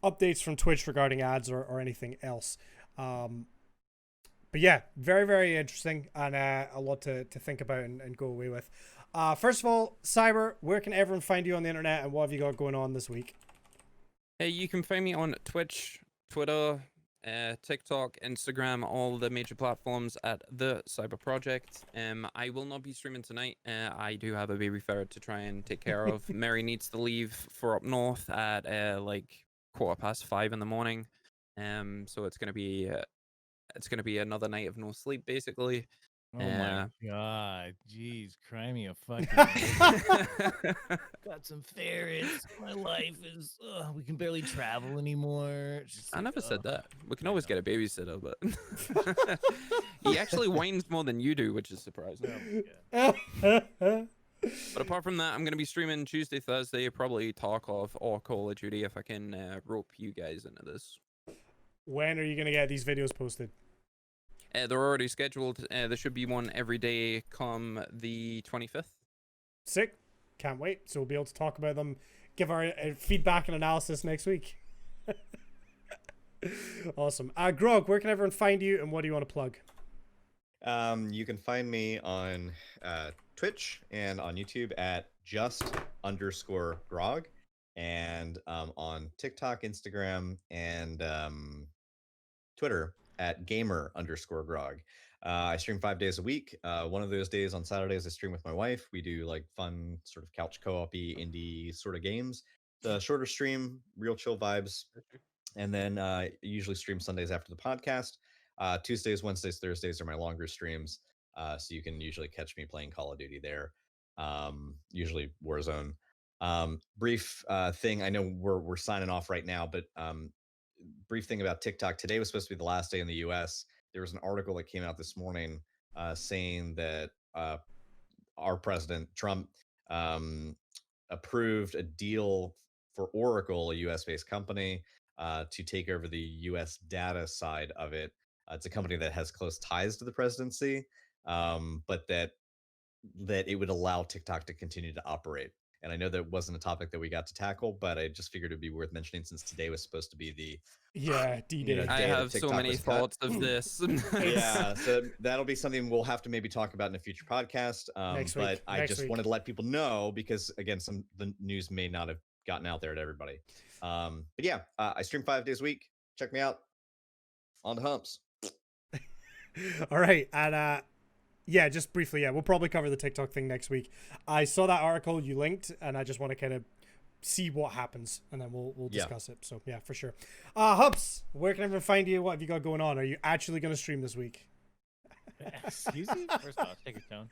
updates from Twitch regarding ads or anything else. But yeah, very, very interesting and a lot to think about and go away with. First of all, Cyber, where can everyone find you on the internet and what have you got going on this week? Hey, you can find me on Twitch, Twitter, TikTok, Instagram, all the major platforms at the Cyber Project. I will not be streaming tonight. I do have a baby ferret to try and take care of. Mary needs to leave for up north at like 5:15 in the morning. So it's gonna be another night of no sleep, basically. Oh my god, jeez, cry me a fucking got some ferrets. My life is we can barely travel anymore. It's just I like, never said that. We can I always know. get a babysitter, but he actually whines more than you do, which is surprising. Oh my god. But apart from that, I'm gonna be streaming Tuesday, Thursday, probably Tarkov or Call of Duty if I can rope you guys into this. When are you going to get these videos posted? They're already scheduled. There should be one every day come the 25th. Sick. Can't wait. So we'll be able to talk about them, give our feedback and analysis next week. Awesome. Grog, where can everyone find you and what do you want to plug? You can find me on Twitch and on YouTube at @just_grog, and on TikTok, Instagram, and Twitter at gamer_grog. I stream 5 days a week. One of those days on Saturdays, I stream with my wife. We do like fun sort of couch co-op-y indie sort of games. The shorter stream, real chill vibes. And then usually stream Sundays after the podcast. Tuesdays, Wednesdays, Thursdays are my longer streams. So you can usually catch me playing Call of Duty there. Usually Warzone. Brief thing. I know we're signing off right now, but brief thing about TikTok. Today was supposed to be the last day in the US. There was an article that came out this morning saying that our president, Trump, approved a deal for Oracle, a US based company, to take over the US data side of it. It's a company that has close ties to the presidency, but that it would allow TikTok to continue to operate. And I know that wasn't a topic that we got to tackle, but I just figured it'd be worth mentioning since today was supposed to be the D-Day. I day that have so TikTok many was cut. thoughts of this. Yeah, so that'll be something we'll have to maybe talk about in a future podcast. Next But week, I next just week. wanted to let people know because again, the news may not have gotten out there to everybody. But yeah, I stream 5 days a week. Check me out on the humps. All right. And yeah, just briefly, yeah, we'll probably cover the TikTok thing next week. I saw that article you linked and I just want to kind of see what happens and then we'll discuss it. So yeah, for sure. Hubs, where can everyone find you? What have you got going on? Are you actually going to stream this week? Excuse me? First off, take a tone.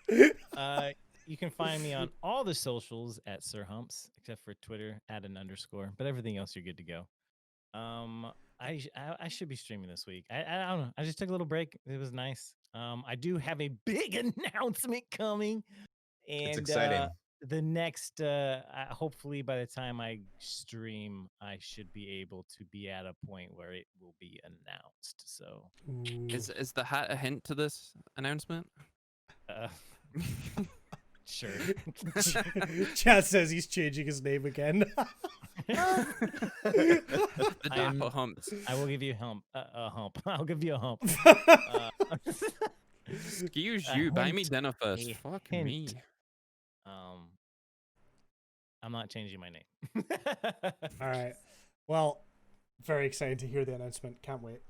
You can find me on all the socials at Sir Humps, except for Twitter @_, but everything else you're good to go. I should be streaming this week. I don't know. I just took a little break. It was nice. I do have a big announcement coming, and It's exciting. the next hopefully by the time I stream, I should be able to be at a point where it will be announced. So Ooh. Is the hat a hint to this announcement? sure. Chad says he's changing his name again. The Dapper Humps. I will give you a hump. I'll give you a hump. Excuse a you, buy me hint, dinner first. a Fuck hint. me. I'm not changing my name. All right. Well, very excited to hear the announcement. Can't wait.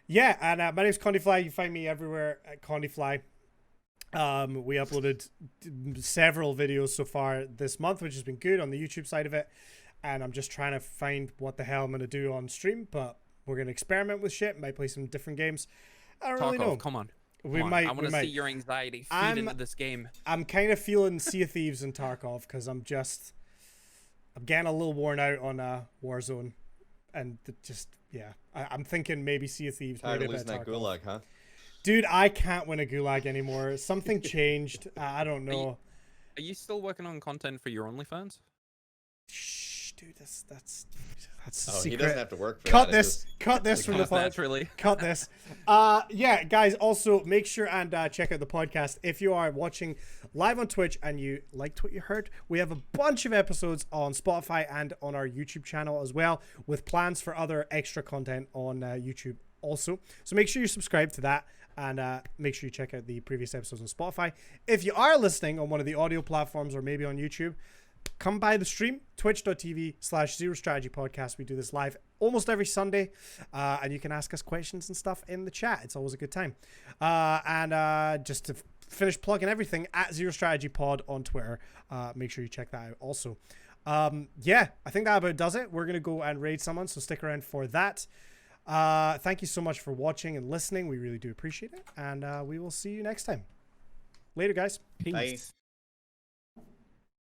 Yeah, and my name's Condyfly. You find me everywhere at Condyfly. We uploaded several videos so far this month, which has been good on the YouTube side of it. And I'm just trying to find what the hell I'm going to do on stream, but we're going to experiment with shit. Might play some different games. I don't really know. Come on. We Come on. might. I want to see your anxiety feed into this game. I'm kind of feeling Sea of Thieves and Tarkov because I'm getting a little worn out on Warzone, and I'm thinking maybe Sea of Thieves. Tired maybe of a bit losing of that Tarkov. gulag, huh? Dude, I can't win a gulag anymore. Something changed. I don't know. Are you still working on content for your OnlyFans? Shh, dude. That's a Oh, secret. he doesn't have to work for Cut that. this. Cut this from the Comes pod. naturally. Cut this. Yeah, guys, also make sure and check out the podcast. If you are watching live on Twitch and you liked what you heard, we have a bunch of episodes on Spotify and on our YouTube channel as well, with plans for other extra content on YouTube also. So make sure you subscribe to that, and make sure you check out the previous episodes on Spotify. If you are listening on one of the audio platforms or maybe on YouTube, come by the stream, twitch.tv/Zero Strategy Podcast. We do this live almost every Sunday, and you can ask us questions and stuff in the chat. It's always a good time. And just to finish plugging everything, at Zero Strategy Pod on Twitter. Make sure you check that out also. Yeah, I think that about does it. We're going to go and raid someone, so stick around for that. Thank you so much for watching and listening. We really do appreciate it, and we will see you next time. Later, guys. Peace. Bye.